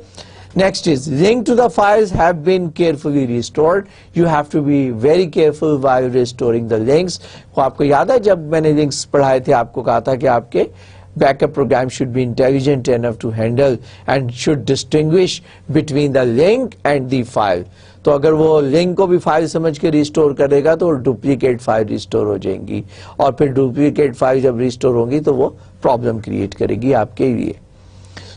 S1: Next is link to the files have been carefully restored. You have to be very careful while restoring the links. آپ کو یاد ہے جب میں نے لنکس پڑھائے تھے, آپ کو کہا تھا کہ آپ کے back up program should be intelligent enough to handle and should distinguish between the link and the file. تو اگر وہ لنک کو بھی فائل سمجھ کے ریسٹور کرے گا تو ڈپلیکیٹ فائل ریسٹور ہو جائیں گی, اور پھر ڈپلیکیٹ فائل جب ریسٹور ہوں گی تو وہ پرابلم کریٹ کرے گی آپ کے لیے.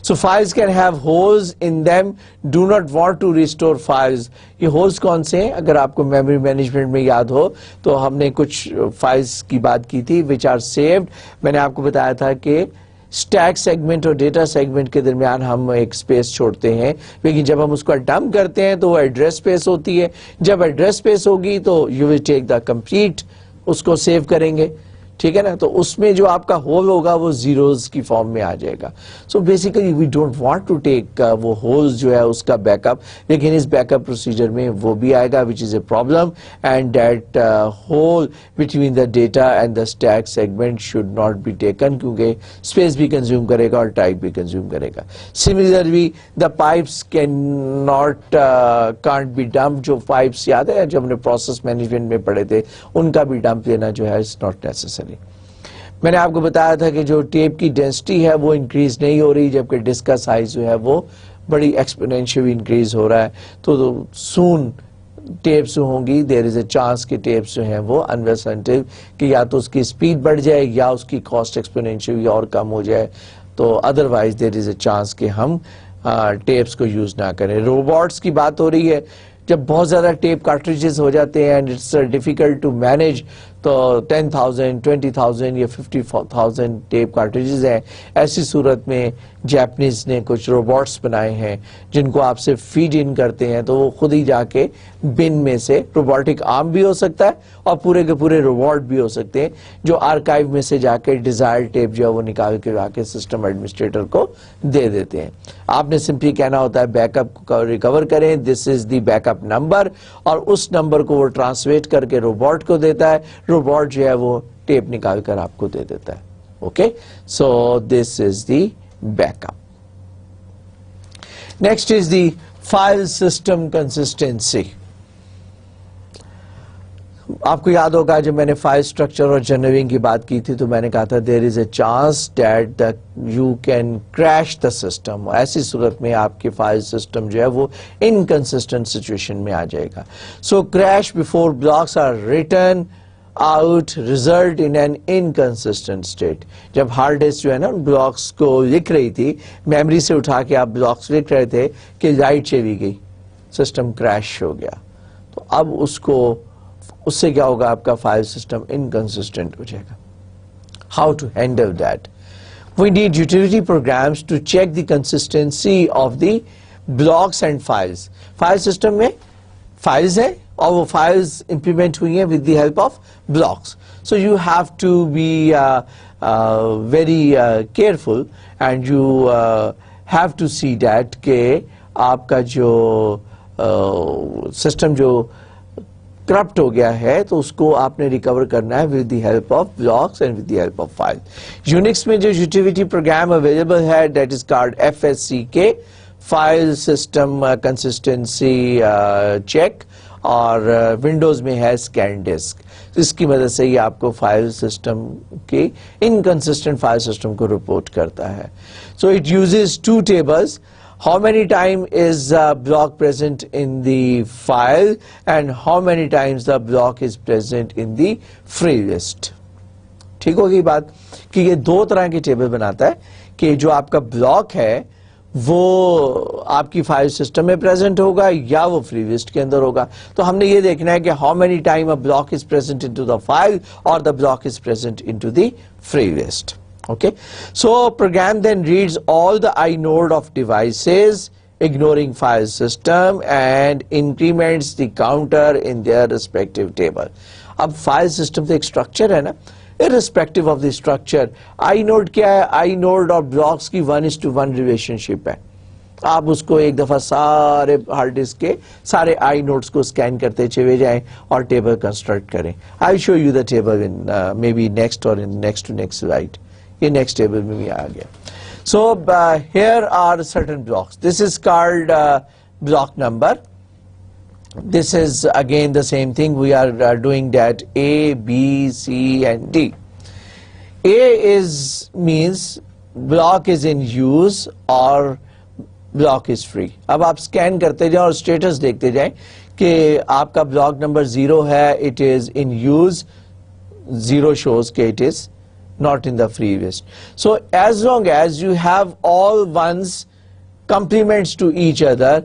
S1: So files can have holes in them. Do not want to restore files. یہ holes کون سے ہیں؟ اگر آپ کو میموری مینجمنٹ میں یاد ہو تو ہم نے کچھ فائلز کی بات کی تھی which are saved. میں نے آپ کو بتایا تھا کہ اسٹیک سیگمنٹ اور ڈیٹا سیگمنٹ کے درمیان ہم ایک سپیس چھوڑتے ہیں، لیکن جب ہم اس کو ڈمپ کرتے ہیں تو وہ ایڈریس سپیس ہوتی ہے. جب ایڈریس سپیس ہوگی تو you will take the complete, اس کو سیو کریں گے، ٹھیک ہے نا. تو اس میں جو آپ کا ہول ہوگا وہ زیروز کی فارم میں آ جائے گا. So basically we don't want to take وہ ہولز جو ہے اس کا بیک اپ، لیکن اس بیک اپ پروسیجر میں وہ بھی آئے گا which is a problem. And that hole between the data and the stack segment should not be taken, کیونکہ اسپیس بھی کنزیوم کرے گا اور ٹائپ بھی کنزیوم کرے گا. Similarly the pipes can't be dump. جو پائپس یاد ہے جو ہم نے پروسیس مینجمنٹ میں پڑھے تھے، ان کا بھی ڈمپ لینا جو ہے اٹس ناٹ نیسیسری. میں نے آپ کو بتایا تھا کہ جو ٹیپ کی ڈینسٹی ہے وہ انکریز نہیں ہو رہی، جبکہ ڈسک کا سائز جو ہے وہ بڑی ایکسپونینشیل انکریز ہو رہا ہے. تو سون ٹیپس ہوں گی، دیر از اے چانس کہ ٹیپس جو ہیں وہ انلیس انٹل کہ یا تو اس کی اسپیڈ بڑھ جائے یا اس کی کاسٹ ایکسپونینشیل اور کم ہو جائے. تو otherwise there is a chance کہ ہم ٹیپس کو یوز نہ کریں. روبوٹس کی بات ہو رہی ہے، جب بہت زیادہ ٹیپ کارٹریجز ہو جاتے ہیں and it's difficult to manage, تو 10,000 20,000 یا 50,000 ٹیپ کارٹریجز ہیں. ایسی صورت میں جیپنیز نے کچھ روبوٹس بنائے ہیں جن کو آپ سے فیڈ ان کرتے ہیں تو وہ خود ہی جا کے بن میں سے، روبوٹک آرم بھی ہو سکتا ہے اور پورے کے پورے روبوٹ بھی ہو سکتے ہیں، جو آرکائیو میں سے جا کے ڈیزائر ٹیپ جو ہے وہ نکال کے جا کے سسٹم ایڈمنسٹریٹر کو دے دیتے ہیں. آپ نے سمپلی کہنا ہوتا ہے بیک اپ کو ریکور کریں، دس از دی بیک اپ نمبر، اور اس نمبر کو وہ ٹرانسلیٹ کر کے روبوٹ کو دیتا ہے. روبوٹ جو ہے وہ ٹیپ نکال کر آپ کو دے دیتا ہے. Okay, so this is the back up. Next is the file system consistency. آپ کو یاد ہوگا جب میں نے فائل اسٹرکچر اور جنریٹنگ کی بات کی تھی تو میں نے کہا تھا there is a chance that you can crash the system. ایسی صورت میں آپ کی فائل سسٹم جو ہے وہ انکنسسٹنٹ سچویشن میں آ جائے گا. So crash before blocks are written out result in an inconsistent state. جب ہارڈ ڈسک جو ہے نا بلاکس کو لکھ رہی تھی، میموری سے اٹھا کے آپ بلاکس لکھ رہے تھے کہ لائٹ چلی گئی، سسٹم کریش ہو گیا، تو اب اس سے کیا ہوگا؟ آپ کا فائل سسٹم انکنسسٹنٹ ہو جائے گا. How to handle that? We need utility programs to check the consistency of the blocks and files. File system میں فائلز ہیں اور وہ فائلز امپلیمنٹ ہوئی ہیں with the help of blocks. So you have to be very careful and you have to see that کہ آپ کا جو سسٹم جو کرپٹ ہو گیا ہے تو اس کو آپ نے ریکور کرنا ہے with the help of blocks and with the help of file. Unix میں جو یوٹیلیٹی پروگرام اویلیبل ہے that is called FSCK، file system consistency check, اور ونڈوز میں ہے اسکین ڈسک. اس کی مدد سے یہ آپ کو فائل سسٹم کی انکنسسٹنٹ فائل سسٹم کو رپورٹ کرتا ہے. So it uses two tables. How many times is the block present in the file and how many times the block is present in the free list. ٹھیک ہوگی بات کہ یہ دو طرح کی ٹیبل بناتا ہے کہ جو آپ کا بلاک ہے وہ آپ کی فائل سسٹم میں پریزنٹ ہوگا یا وہ فری لسٹ کے اندر ہوگا. تو ہم نے یہ دیکھنا ہے کہ how many time a block is present into the file or the block is present into the free list. Okay, so program then reads all the inode of devices ignoring file system and increments the counter in their respective table. اب file system تو ایک structure ہے نا، irrespective of the structure inode کیا ہے؟ inode اور blocks کی 1:1 relationship ہے. آپ اس کو ایک دفعہ سارے ہارڈ ڈسک کے سارے آئی نوڈس کو اسکین کرتے چلے جائیں اور ٹیبل کنسٹرکٹ کریں. I show you the table in maybe next اور in next to next slide. یہ نیکسٹ ٹیبل میں بھی آ گیا. So here are certain blocks. This is called block number. This is again the same thing. We are doing that A, B, C and D. A means block is in use or block is free. اب آپ scan کرتے جائیں اور status دیکھتے جائیں کہ آپ کا بلاک نمبر 0 ہے, it is in use. 0 shows کہ it is not in the free list. So as long as you have all ones complements to each other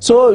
S1: So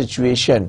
S1: situation,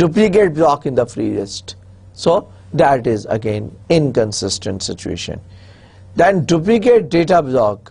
S1: duplicate block in the free list, so that is again inconsistent situation. Then duplicate data block,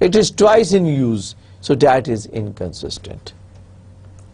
S1: it is twice in use, so that is inconsistent.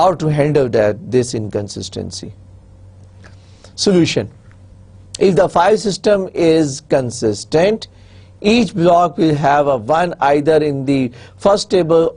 S1: how to handle that this inconsistency? Solution: if the file system is consistent, each block will have a one either in the first table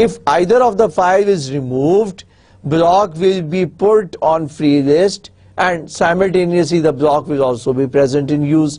S1: If either of the file is removed, block will be put on free list and simultaneously the block will also be present in use.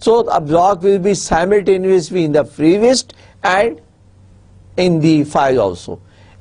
S1: So a block will be simultaneously in the free list and in the file also.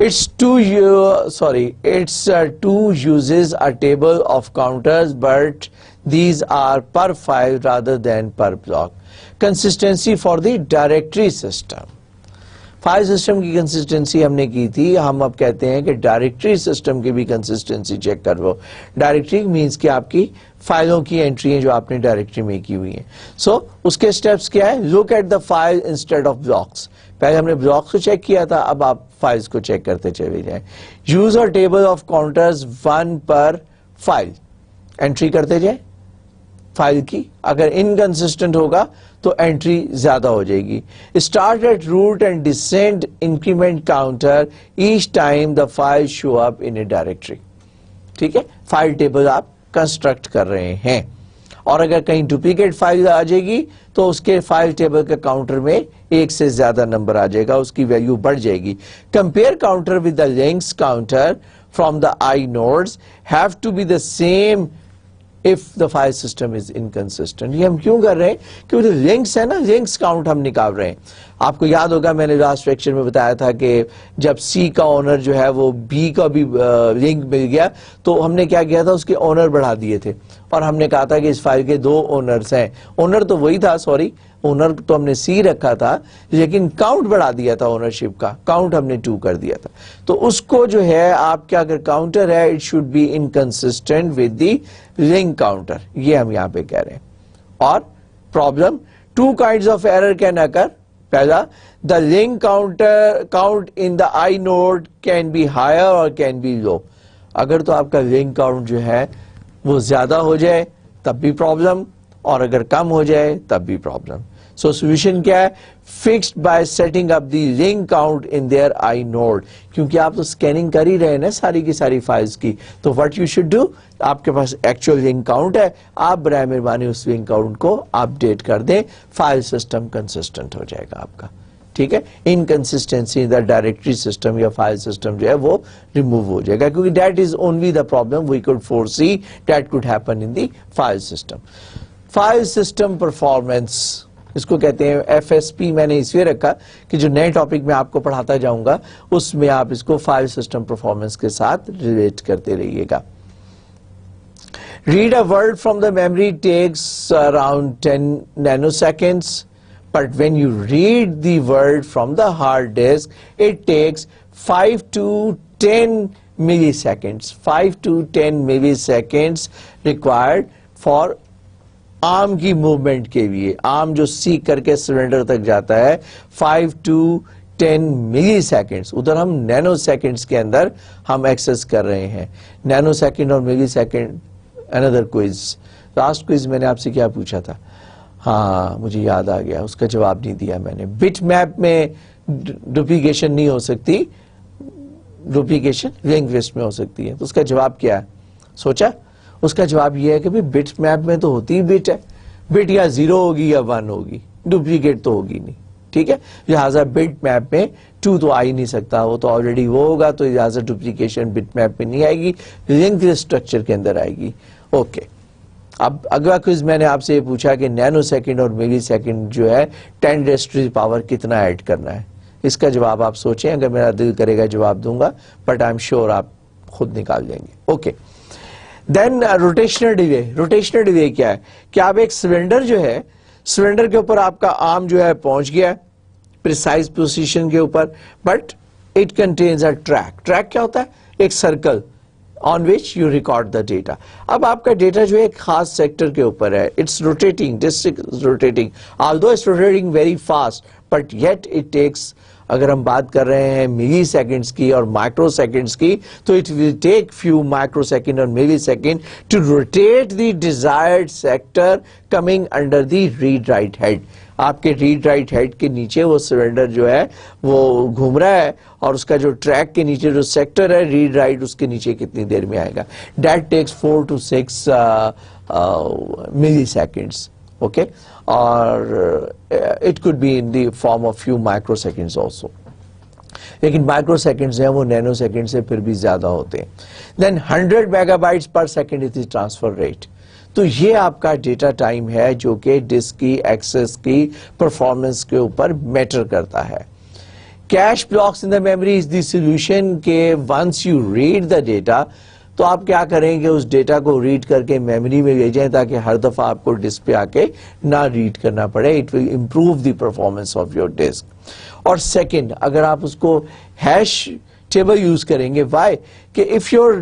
S1: It's two uses a table of counters, but these are per file rather than per block. Consistency for the directory system. File system کی consistency ہم نے کی تھی. ہم اب کہتے ہیں کہ ڈائریکٹری سسٹم کی بھی کنسسٹنسی چیک کرو. ڈائریکٹری مینس کہ آپ کی فائلوں کی انٹری ہیں جو آپ نے ڈائریکٹری میں کی ہوئی ہیں. سو اس کے اسٹیپس کیا ہے؟ Look at the file instead of blocks. پہلے ہم نے بلاکس کو چیک کیا تھا, اب آپ فائلز کو چیک کرتے چلے جائیں. Use a table of counters 1 per file. Entry کرتے جائیں فائل کی, اگر انکنسسٹنٹ ہوگا تو انٹری زیادہ ہو جائے گی. Start at root and descend increment counter each time the file show up in a directory. ٹھیک ہے, فائل ٹیبل آپ کنسٹرکٹ کر رہے ہیں, اور اگر کہیں ڈپلیکیٹ فائل آ جائے گی تو اس کے فائل ٹیبل کے کاؤنٹر میں ایک سے زیادہ نمبر آ جائے گا, اس کی ویلیو بڑھ جائے گی. Compare counter with the links counter from the I nodes have to be the same if the file system is inconsistent. یہ ہم کیوں کر رہے ہیں؟ کیونکہ لنکس ہے نا, لنکس کاؤنٹ ہم نکال رہے ہیں. آپ کو یاد ہوگا میں نے لاسٹ لیکچر میں بتایا تھا کہ جب سی کا اونر جو ہے وہ بی کا بھی لنک مل گیا تو ہم نے کیا کیا تھا, اس کے اونر بڑھا دیے تھے, اور ہم نے کہا تھا کہ اس فائل کے 2 اونرز ہیں. اونر تو وہی تھا, سوری اونر تو ہم نے سی رکھا تھا, لیکن کاؤنٹ بڑھا دیا تھا, اونرشپ کا کاؤنٹ ہم نے 2 کر دیا تھا. تو اس کو جو ہے آپ کیا اگر کاؤنٹر ہے, it should be inconsistent with the link counter, یہ ہم یہاں پہ کہہ رہے ہیں. اور problem 2 kinds of error can occur. پہلا, the link count in the I node can be higher or can be low. اگر تو آپ کا لنک کاؤنٹ جو ہے وہ زیادہ ہو جائے تب بھی پرابلم, اور اگر کم ہو جائے تب بھی پرابلم. سو سولوشن کیا ہے؟ Fixed by setting up the link count in their I node. کیونکہ آپ تو اسکیننگ کر ہی رہے ہیں نا ساری کی ساری فائلز کی, تو وٹ یو شوڈ ڈو, آپ کے پاس ایکچوئل لنک کاؤنٹ ہے, آپ برائے مہربانی اس لنک کاؤنٹ کو اپڈیٹ کر دیں, فائل سسٹم کنسسٹنٹ ہو جائے گا آپ کا. ٹھیک ہے, inconsistency in the directory system یا فائل سسٹم جو ہے وہ ریموو ہو جائے گا, کیونکہ that is only the problem we could foresee that could happen in the file system. File system performance, اس کو کہتے ہیں ایف ایس پی. میں نے اس لیے رکھا کہ جو نئے ٹاپک میں آپ کو پڑھاتا جاؤں گا اس میں آپ اس کو فائل سسٹم پرفارمنس کے ساتھ ریلیٹ کرتے رہیے گا. Read a word from the memory takes around 10 nanoseconds, but when you read the word from the hard disk, it takes 5 to 10 milliseconds. 5 to 10 milliseconds required for آرم کی movement کے لیے. آرم جو سیکھ کر کے سلنڈر تک جاتا ہے 5 to 10 ملی سیکنڈز, ادھر ہم نینو سیکنڈز کے اندر ہم ایکسس کر رہے ہیں. نینو سیکنڈ اور ملی سیکنڈ. اندر کوئز, لاسٹ کوئز میں نے آپ سے کیا پوچھا تھا؟ ہاں مجھے یاد آ گیا, اس کا جواب نہیں دیا میں نے. بٹ میپ میں ڈپلیکیشن نہیں ہو سکتی, ڈپلیکیشن لنک لسٹ میں ہو سکتی ہے. تو اس کا جواب کیا ہے سوچا؟ اس کا جواب یہ ہے کہ بٹ میپ میں تو ہوتی ہی بٹ ہے, بٹ یا 0 ہوگی یا 1 ہوگی, ڈپلیکیٹ تو ہوگی نہیں. ٹھیک ہے, لہٰذا بٹ میپ میں 2 تو آ ہی نہیں سکتا, وہ تو آلریڈی وہ ہوگا, تو لہٰذا ڈپلیکیشن بٹ میپ میں نہیں آئے گی, لنک اسٹرکچر کے اندر آئے گی. اوکے, اب اگلا کوئز میں نے آپ سے یہ پوچھا کہ نینو سیکنڈ اور ملی سیکنڈ جو ہے 10⁻³ کتنا ایڈ کرنا ہے. اس کا جواب آپ سوچیں, اگر میرا دل کرے گا جواب دوں گا, بٹ آئی ایم شیور آپ خود نکال لیں گے. اوکے, دین روٹیشنل ڈیلے. روٹیشنل ڈیلے کیا ہے کہ آپ ایک سلنڈر جو ہے, سلنڈر کے اوپر آپ کا آرم جو ہے پہنچ گیا ہے پریسائز پوزیشن کے اوپر, but it contains a track. Track کیا ہوتا ہے؟ ایک circle on which you record the data. اب آپ کا ڈیٹا جو ہے ایک خاص سیکٹر کے اوپر ہے, it's rotating, disk is rotating, although it's rotating very fast, but yet it takes, اگر ہم بات کر رہے ہیں ملی سیکنڈز کی اور مائکرو سیکنڈز کی, تو it will take few microsecond اور ملی second to rotate the desired sector coming under the read write head. آپ کے ریڈ رائٹ ہیڈ کے نیچے وہ سلنڈر جو ہے وہ گھوم رہا ہے, اور اس کا جو ٹریک کے نیچے جو سیکٹر ہے ریڈ رائٹ, اس کے نیچے کتنی دیر میں آئے گا. That takes 4 to 6 milliseconds. Okay, اور it could be in the form of few microseconds also, لیکن مائکرو سیکنڈز ہیں وہ نینو سیکنڈ سے پھر بھی زیادہ ہوتے ہیں. دین 100 mega bites per second is transfer rate. تو یہ آپ کا ڈیٹا ٹائم ہے جو کہ ڈسک کی ایکسس کی پرفارمنس کے اوپر میٹر کرتا ہے. Cache blocks in the memory is the solution کہ once you read the data, تو آپ کیا کریں گے, اس ڈیٹا کو ریڈ کر کے میموری میں بھیجیں تاکہ ہر دفعہ آپ کو ڈسک پہ آ کے نہ ریڈ کرنا پڑے. It will improve the performance of your disk. اور سیکنڈ, اگر آپ اس کو ہیش ٹیبل یوز کریں گے, وائی, کہ if your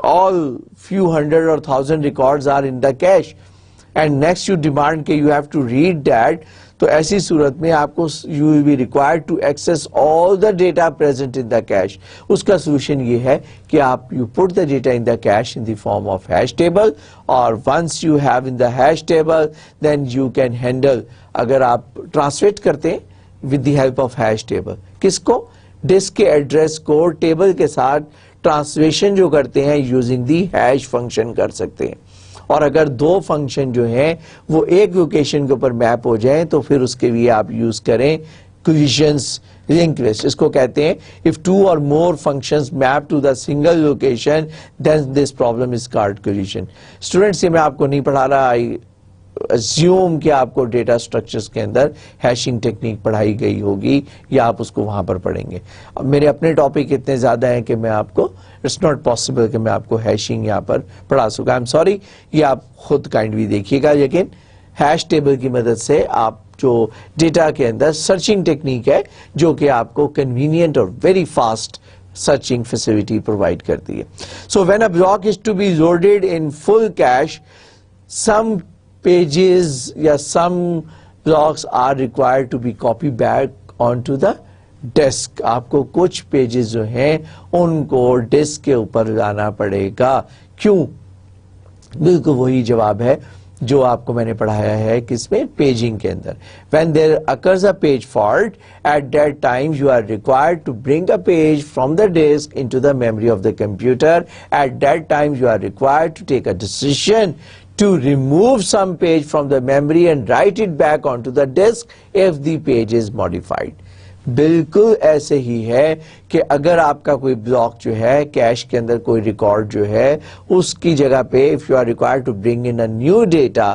S1: all few hundred or thousand records are in the cache and next you demand کہ you have to read that, تو ایسی صورت میں آپ کو you will be required to access all the data present in the cache. اس کا solution یہ ہے کہ آپ you put the data in the cache in the form of hash table, اور once you have in the hash table then you can handle, اگر آپ translate کرتے ہیں with the help of hash table, کس کو, disk کے address کو table کے ساتھ ٹرانسلیشن جو کرتے ہیں یوزنگ دی ہیش فنکشن کر سکتے ہیں. اور اگر دو فنکشن جو ہیں وہ ایک لوکیشن کے اوپر میپ ہو جائیں تو پھر اس کے لیے آپ یوز کریں collisions linked list. اس کو کہتے ہیں if two or more functions map to the single location then this problem is called collision. Students یہ میں آپ کو نہیں پڑھا رہا, آئی assume کہ آپ کو ڈیٹا سٹرکچرز کے اندر ہیشنگ ٹیکنیک پڑھائی گئی ہوگی یا آپ اس کو وہاں پر پڑھیں گے. اب میرے اپنے ٹاپک اتنے زیادہ ہیں کہ میں آپ کو اٹس ناٹ پاسبل کہ میں آپ کو ہیشنگ یہاں پر پڑھا سکوں. آئی ایم سوری, یہ آپ خود کائنڈلی دیکھیے گا, لیکن ہیش ٹیبل کی مدد سے آپ جو ڈیٹا کے اندر سرچنگ ٹیکنیک ہے جو کہ آپ کو کنوینئنٹ اور very fast searching facility provide کرتی ہے. So when a block is to be loaded in full cache, some pages یا some blocks are required to be copied back onto the disk. آپ کو کچھ پیجز جو ہیں ان کو ڈسک کے اوپر لانا پڑے گا. کیوں؟ بالکل وہی جواب ہے جو آپ کو میں نے پڑھایا ہے کس میں, پیجنگ کے اندر. when there occurs a page fault, at that time you are required to bring a page from the disk into the memory of the computer. At that time you are required to take a decision to remove some page from the memory and write it back onto the disk if the page is modified. بالکل ایسے ہی ہے کہ اگر آپ کا کوئی block جو ہے کیش کے اندر کوئی ریکارڈ جو ہے اس کی جگہ پہ if you are required to bring in a new data,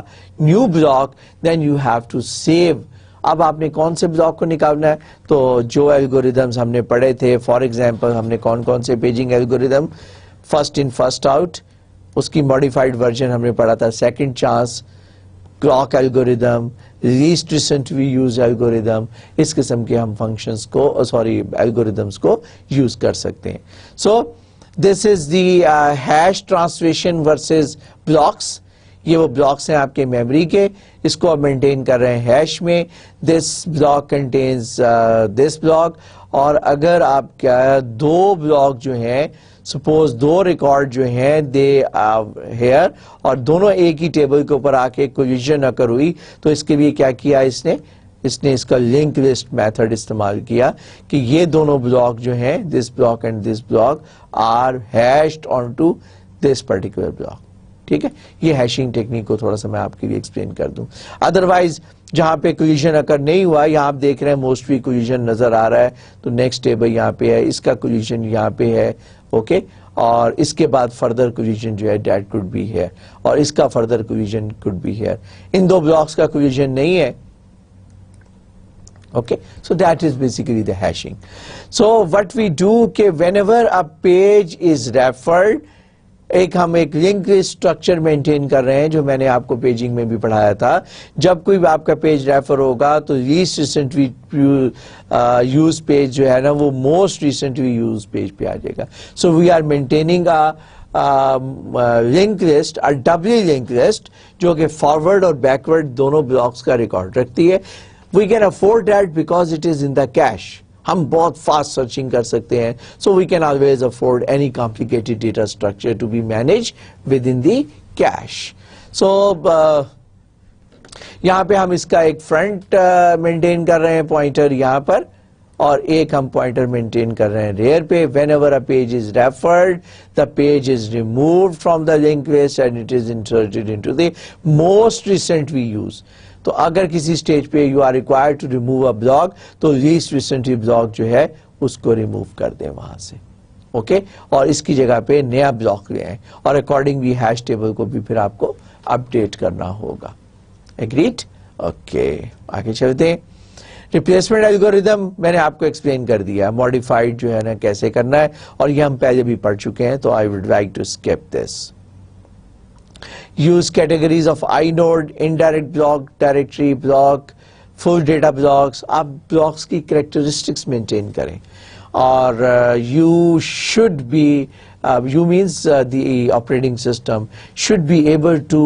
S1: new block, then you have to save. اب آپ نے کون سے بلاک کو نکالنا ہے, تو جو الگوریدمز ہم نے پڑھے تھے, فار ایگزامپل ہم نے کون کون سے paging algorithm, first in first out, اس کی ماڈیفائڈ ورژن ہم نے پڑھا تھا, second chance, clock algorithm, least recently used algorithm, اس قسم کے ہم فنکشنز کو الگوریدمز کو یوز کر سکتے ہیں. سو دس از دی ہیش ٹرانسلیشن ورسز بلاکس. یہ وہ بلاکس ہیں آپ کے میموری کے, اس کو آپ مینٹین کر رہے ہیں ہیش میں. This block contains this block, اور اگر آپ کیا دو بلاک جو ہیں, سپوز دو ریکارڈ جو ہیں دے ہیئر, اور دونوں ایک ہی ٹیبل کے اوپر آ کے کولیجن اکر ہوئی, تو اس کے لیے کیا کیا اس نے اس کا لنک لسٹ میتھڈ استعمال کیا کہ یہ دونوں بلاک جو ہیں this block and this block are hashed on to this particular block. ٹھیک ہے, یہ ہیشنگ ٹیکنیک کو تھوڑا سا میں آپ کے لیے ایکسپلین کر دوں. ادروائز جہاں پہ کولیجن اکر نہیں ہوا, یہاں آپ دیکھ رہے ہیں موسٹلی کولیجن نظر آ رہا ہے, تو نیکسٹ ٹیبل یہاں پہ ہے, اس کا کولیجن یہاں پہ ہے, اوکے, اور اس کے بعد فردر کولیجن جو ہے دیٹ کوڈ بی ہیئر, اور اس کا further collision could be here. ان دو بلاکس کا کولیجن نہیں ہے. Okay, so that is basically the hashing. So what we do کہ whenever a page is referred, ہم ایک لنک اسٹرکچر مینٹین کر رہے ہیں جو میں نے آپ کو پیجنگ میں بھی پڑھایا تھا. جب کوئی آپ کا پیج ریفر ہوگا تو لیسٹ ریسنٹلی یوز پیج جو ہے نا وہ موسٹ ریسنٹلی یوز پیج پہ آ جائے گا. So we are maintaining link list, doubly link list, جو کہ فارورڈ اور بیکورڈ دونوں بلاکس کا ریکارڈ رکھتی ہے. We can afford that because it is in the cache. ہم بہت فاسٹ سرچنگ کر سکتے ہیں, so we can always afford any complicated data structure to be manage with in the cache. سو یہاں پہ ہم اس کا ایک فرنٹ مینٹین کر رہے ہیں پوائنٹر یہاں پر, اور ایک ہم پوائنٹر مینٹین کر رہے ہیں ریئر پہ. Whenever a page is referred, the page is removed from the link list and it is inserted into the most recently used. تو اگر کسی سٹیج پہ you are required to remove a block, تو least recently block جو ہے اس کو remove کر دیں وہاں سے, اوکے, اور اس کی جگہ پہ نیا بلاک لے آئیں, اور اکارڈنگلی ہیش ٹیبل کو بھی پھر آپ کو اپڈیٹ کرنا ہوگا. ایگریڈ؟ اوکے, آگے چلتے ہیں. ریپلیسمنٹ الگوریدم میں نے آپ کو ایکسپلین کر دیا ہے, ماڈیفائڈ جو ہے نا کیسے کرنا ہے, اور یہ ہم پہلے بھی پڑھ چکے ہیں, تو I would like to skip this. Use categories of I node, indirect block, directory block, full data blocks. آپ بلاکس کی کریکٹرسٹکس مینٹین کریں, اور you should be you means the operating system should be able to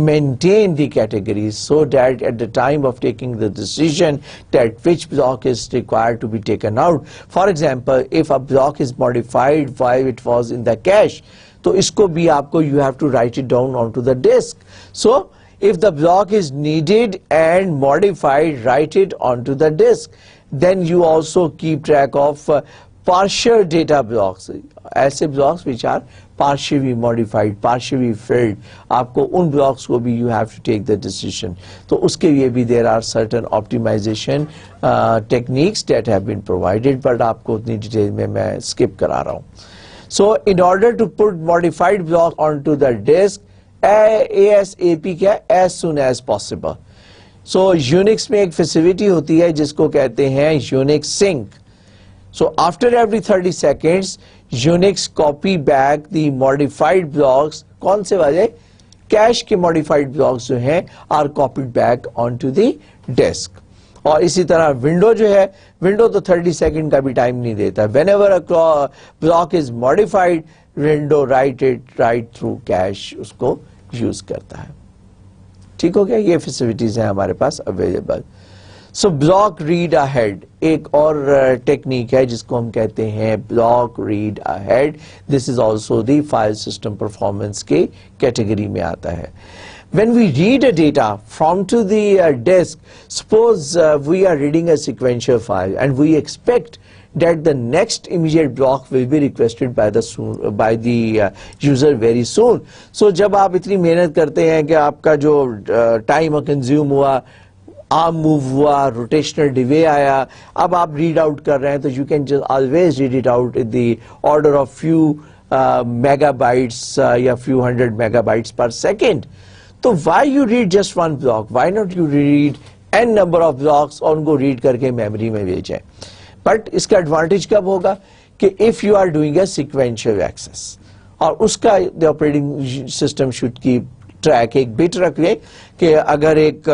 S1: maintain the categories so that at the time of taking the decision that which block is required to be taken out. For example, if a block is modified while it was in the cache, تو اس کو بھی آپ کو you have to write it down onto the disk. So if the block is needed and modified, write it onto the disk. Then you also keep track of partial data blocks, ایسے blocks which are partially modified, partially filled. آپ کو ان blocks کو بھی you have to take the decision. تو اس کے لیے بھی there are certain optimization techniques that have been provided, but آپ کو اتنی ڈیٹیل میں skip کرا رہا ہوں. So in order to put modified blocks onto the disk, ASAP کیا as soon as possible. So Unix میں ایک فیسلٹی ہوتی ہے جس کو کہتے ہیں Unix sync. So after every 30 seconds, Unix copy back the modified blocks. کون سے والے؟ کیش کے modified blocks جو ہیں are copied back onto the disk. اور اسی طرح ونڈو جو ہے, ونڈو تو 30 سیکنڈ کا بھی ٹائم نہیں دیتا. whenever a block is modified, window write it right through cache اس کو یوز کرتا ہے. ٹھیک ہو گیا, یہ فیسلٹیز ہیں ہمارے پاس available. So block read ahead ایک اور ٹیکنیک ہے جس کو ہم کہتے ہیں block read ahead. This is also the file system performance کے کیٹیگری میں آتا ہے. When we read a data from to the disk, suppose we are reading a sequential file and we expect that the next immediate block will be requested by the user very soon. So جب آپ اتنی محنت کرتے ہیں کہ آپ کا جو ٹائم کنزیوم ہوا, آرم موو ہوا, روٹیشنل ڈیوے آیا, اب آپ ریڈ آؤٹ کر رہے ہیں, تو you can just always read it out in the order of few megabytes یا few hundred megabytes per second. تو why you read just one block, why not you read n number of blocks اور ان کو red کر کے memory میں بھیجیں. But اس کا ایڈوانٹیج کب ہوگا کہ if you are doing a sequential access, اور اس کا the operating system should keep track, ایک بٹ رکھ لیں کہ اگر ایک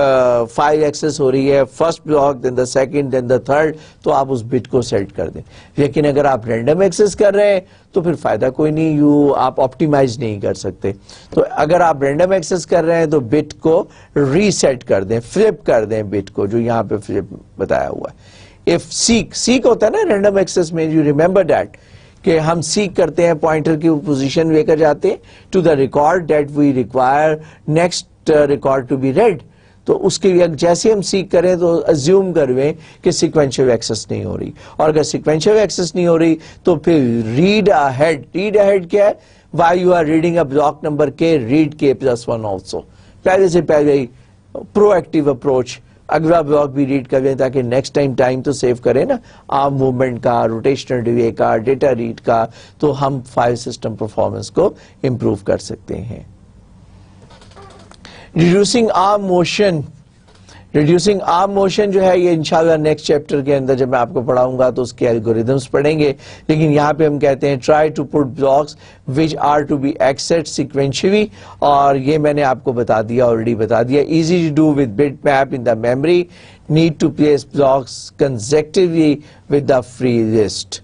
S1: فائل ایکسس ہو رہی ہے, first block then the second then the third, تو آپ اس بٹ کو سیٹ کر دیں. لیکن اگر آپ رینڈم ایکسس کر رہے ہیں تو پھر فائدہ کوئی نہیں, آپ آپٹیمائز نہیں کر سکتے. تو اگر آپ رینڈم ایکسس کر رہے ہیں تو بٹ کو ریسیٹ کر دیں, فلپ کر دیں بٹ کو, جو یہاں پہ فلپ بتایا ہوا ہے. If seek ہوتا ہے نا رینڈم ایکسس میں, you remember that کہ ہم سیک کرتے ہیں, پوائنٹر کی پوزیشن لے کر جاتے ہیں to the record that we require next record to be read. تو اس کے لیے جیسے ہم سیک کریں تو ازیوم کرویں کہ سیکوینشل ایکسس نہیں ہو رہی, اور اگر سیکوینشل ایکسس نہیں ہو رہی تو پھر ریڈ اہیڈ. ریڈ اہیڈ کیا ہے؟ Why you are reading a block number k, read k +1 also. پہلے سے پہلے ہی پرو ایکٹیو اپروچ, اگلا بلاک بھی ریڈ کر لیں تاکہ نیکسٹ ٹائم تو سیو کریں نا, آرم موومنٹ کا, روٹیشنل ڈیوے کا, ڈیٹا ریڈ کا, تو ہم فائل سسٹم پرفارمنس کو امپروو کر سکتے ہیں. ریڈیوسنگ آرم موشن, ریڈیوسنگ آرم موشن جو ہے یہ انشاءاللہ نیکسٹ چیپٹر کے اندر جب میں آپ کو پڑھاؤں گا تو اس کے الگوریدمس پڑھیں گے. لیکن یہاں پہ ہم کہتے ہیں try to put blocks which are to be accessed sequentially, اور یہ میں نے آپ کو بتا دیا, آلریڈی بتا دیا. Easy to do with bitmap in the memory, need to place blocks consecutively with the free list.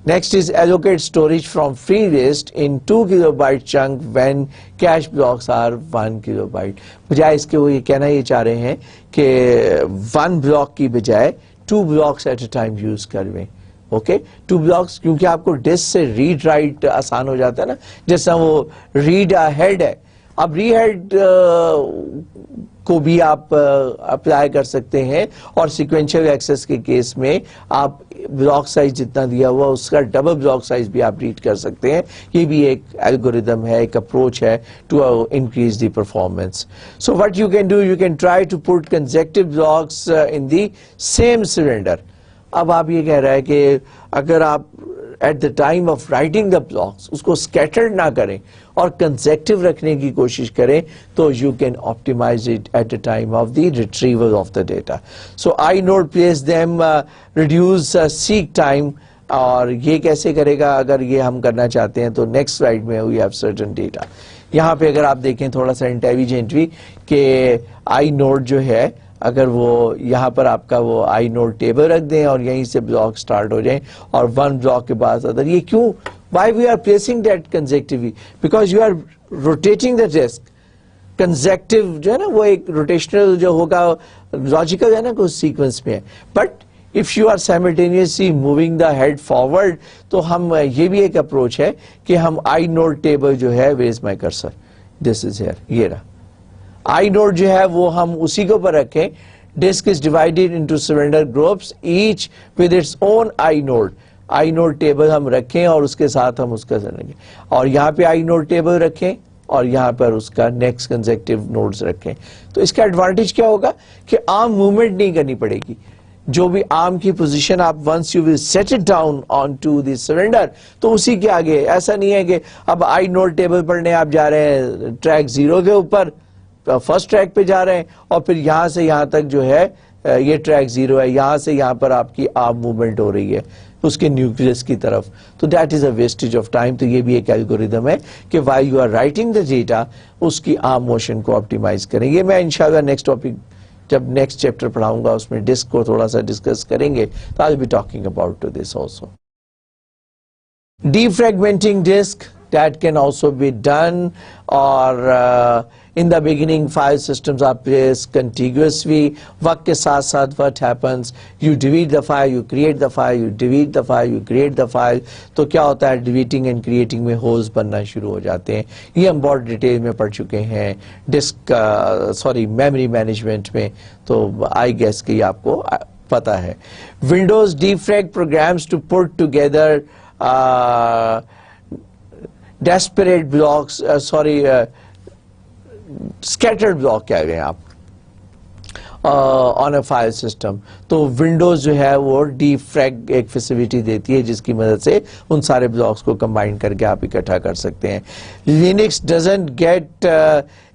S1: Next is allocate storage from free list in 2 kilobyte chunk when cache blocks are 1 kilobyte. بجائے اس کے وہ یہ کہنا یہ چاہ رہے ہیں کہ 1 block کی بجائے 2 blocks at a time use کرویں. اوکے 2 blocks, کیونکہ آپ کو ڈسک سے ریڈ رائٹ آسان ہو جاتا ہے نا, جیسا وہ ریڈ اہیڈ ہے. اب ری ہیڈ کو بھی آپ اپلائی کر سکتے ہیں, اور سیکوینشل ایکسس کے کیس میں آپ بلاک سائز جتنا دیا ہوا اس کا ڈبل بلاک سائز بھی آپ ریڈ کر سکتے ہیں. یہ بھی ایک الگوریدم ہے, ایک اپروچ ہے to increase the performance. So what you can do, you can try to put consecutive blocks in the same cylinder. اب آپ یہ کہہ رہا ہے کہ اگر آپ at the time of writing the blocks اس کو اسکیٹرڈ نہ کریں اور کنزیکٹو رکھنے کی کوشش کریں تو you can optimize it at the time of the retrieval of the data. So I node place them reduce seek time. اور یہ کیسے کرے گا اگر یہ ہم کرنا چاہتے ہیں تو نیکسٹ سلائیڈ میں وی ہیو سرٹن ڈیٹا. یہاں پہ اگر آپ دیکھیں تھوڑا سا انٹیلیجنٹلی کہ آئی نوڈ جو ہے اگر وہ یہاں پر آپ کا وہ آئی نوڈ ٹیبل رکھ دیں اور یہیں سے بلاک سٹارٹ ہو جائیں اور ون بلاک کے بعد ادر. یہ کیوں why we are placing that consecutively because you are rotating the disk. Consecutive جو ہے نا وہ ایک روٹیشنل جو ہوگا لاجیکل ہے نا کچھ سیکوینس میں ہے. But if you are simultaneously moving the head forward تو ہم یہ بھی ایک اپروچ ہے کہ ہم آئی نوڈ ٹیبل جو ہے where is my cursor this is here یہ رہا. آئی نوڈ جو ہے وہ ہم اسی کے اوپر رکھیں. disk is divided into cylinder groups each with its own I node. I node table ہم رکھیں اور اس کے ساتھ ہم اس کا رکھیں اور یہاں پہ آئی نوڈ ٹیبل رکھیں اور یہاں پر اس کا نیکسٹ کنزیکٹیو نوڈز رکھیں. تو اس کا ایڈوانٹیج کیا ہوگا کہ عام موومنٹ نہیں کرنی پڑے گی. جو بھی آرم کی پوزیشن آپ once you will set it down on to the cylinder تو اسی کے آگے. ایسا نہیں ہے کہ اب آئی نوڈ ٹیبل پڑھنے آپ جا رہے ہیں ٹریک 0 کے اوپر فرسٹ ٹریک پہ جا رہے ہیں اور پھر یہاں سے یہاں تک جو ہے یہ ٹریک 0 ہے, یہاں سے یہاں پر آپ کی آرم موومنٹ ہو رہی ہے اس کے نیوکلیس کی طرف. تو that is a wastage of time. تو یہ بھی ایک الگوریدم ہے کہ why you are writing the data اس کی آرم موشن کو آپٹیمائز کریں. یہ میں انشاءاللہ نیکسٹ ٹاپک جب نیکسٹ چیپٹر پڑھاؤں گا اس میں ڈسک کو تھوڑا سا ڈسکس کریں گے تو I will be talking about to this also. Defragmenting disk that can also be done or in the beginning file systems are placed contiguously. وقت کے ساتھ ساتھ what happens you delete the file, you create the file, you delete the file, you create the file. تو کیا ہوتا ہے deleting and creating میں holes بننا شروع ہو جاتے ہیں. یہ ہم بہت ڈیٹیل میں پڑھ چکے ہیں ڈسک میموری مینجمنٹ میں. تو آئی گیس کہ یہ آپ کو پتا ہے. Windows defrag programs to put together desperate blocks scattered block کہہ گئے آپ on a file system. تو ونڈوز جو ہے وہ ڈی فریگ ایک فیسلٹی دیتی ہے جس کی مدد سے ان سارے بلاکس کو کمبائن کر کے آپ اکٹھا کر سکتے ہیں. Linux doesn't get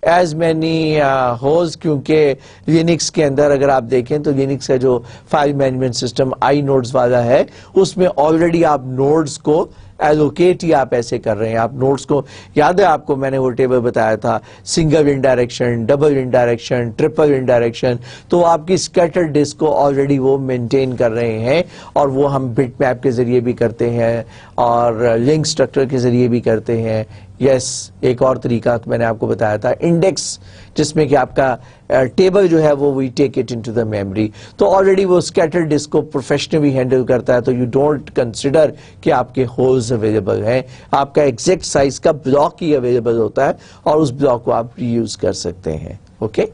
S1: as many hose کیونکہ لینکس کے اندر اگر آپ دیکھیں تو لینکس کا جو file management system I nodes والا ہے اس میں آلریڈی آپ نوڈز کو ایلوکیٹ ہی آپ ایسے کر رہے ہیں. آپ نوٹس کو یاد ہے آپ کو میں نے وہ ٹیبل بتایا تھا single indirection, double indirection, triple indirection. تو آپ کی اسکیٹر ڈسک کو آلریڈی وہ مینٹین کر رہے ہیں اور وہ ہم بٹ میپ کے ذریعے بھی کرتے ہیں اور لنک اسٹرکچر کے ذریعے بھی کرتے ہیں. یس ایک اور طریقہ میں نے آپ کو بتایا تھا انڈیکس جس میں کہ آپ کا ٹیبل جو ہے وہ we take it into the memory. تو آلریڈی وہ اسکیٹر ڈسک کو پروفیشنلی ہینڈل کرتا ہے. تو یو ڈونٹ کنسیڈر کہ آپ کے ہولز اویلیبل ہیں. آپ کا ایگزیکٹ سائز کا بلاک ہی اویلیبل ہوتا ہے اور اس بلاک کو آپ ری یوز کر سکتے ہیں. اوکے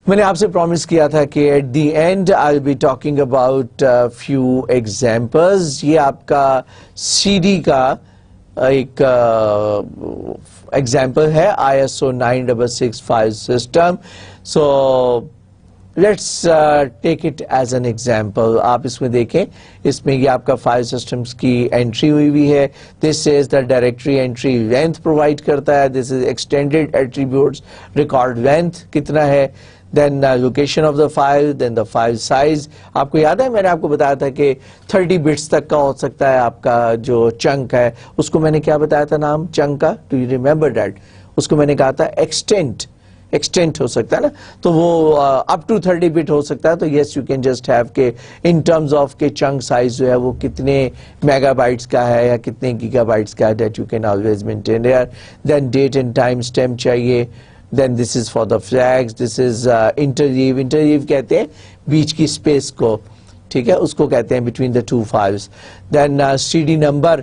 S1: میں نے آپ سے پرومس کیا تھا کہ at the end I will be talking about few examples. یہ آپ کا سی ڈی کا ایک ایگزامپل ہے ISO 966 file system. So let's take it as an example. آپ اس میں دیکھیں اس میں یہ آپ کا فائل سسٹمز کی انٹری ہوئی ہوئی ہے. This is the directory entry length provide کرتا ہے. This is extended attributes record length کتنا ہے. Then location of the file, then the file size. آپ کو یاد ہے میں نے آپ کو بتایا تھا کہ 30 بٹس تک کا ہو سکتا ہے آپ کا جو چنک ہے. اس کو میں نے کیا بتایا تھا نام چنک کا, ڈو یو ریمبر دیٹ؟ اس کو میں نے کہا تھا ایکسٹینٹ ہو سکتا ہے نا. تو وہ اپ ٹو 30 بٹ ہو سکتا ہے. تو yes you can just have کہ ان ٹرمز آف کہ چنک سائز جو ہے وہ کتنے میگا بائٹس کا ہے یا کتنے گیگا بائٹس کا ہے. That you can always maintain there. Then date and time stamp چاہیے. Then this is for the flags. This is interleave. Interleave کہتے ہیں بیچ کی اسپیس کو, ٹھیک ہے, اس کو کہتے ہیں between the two files. Then CD number.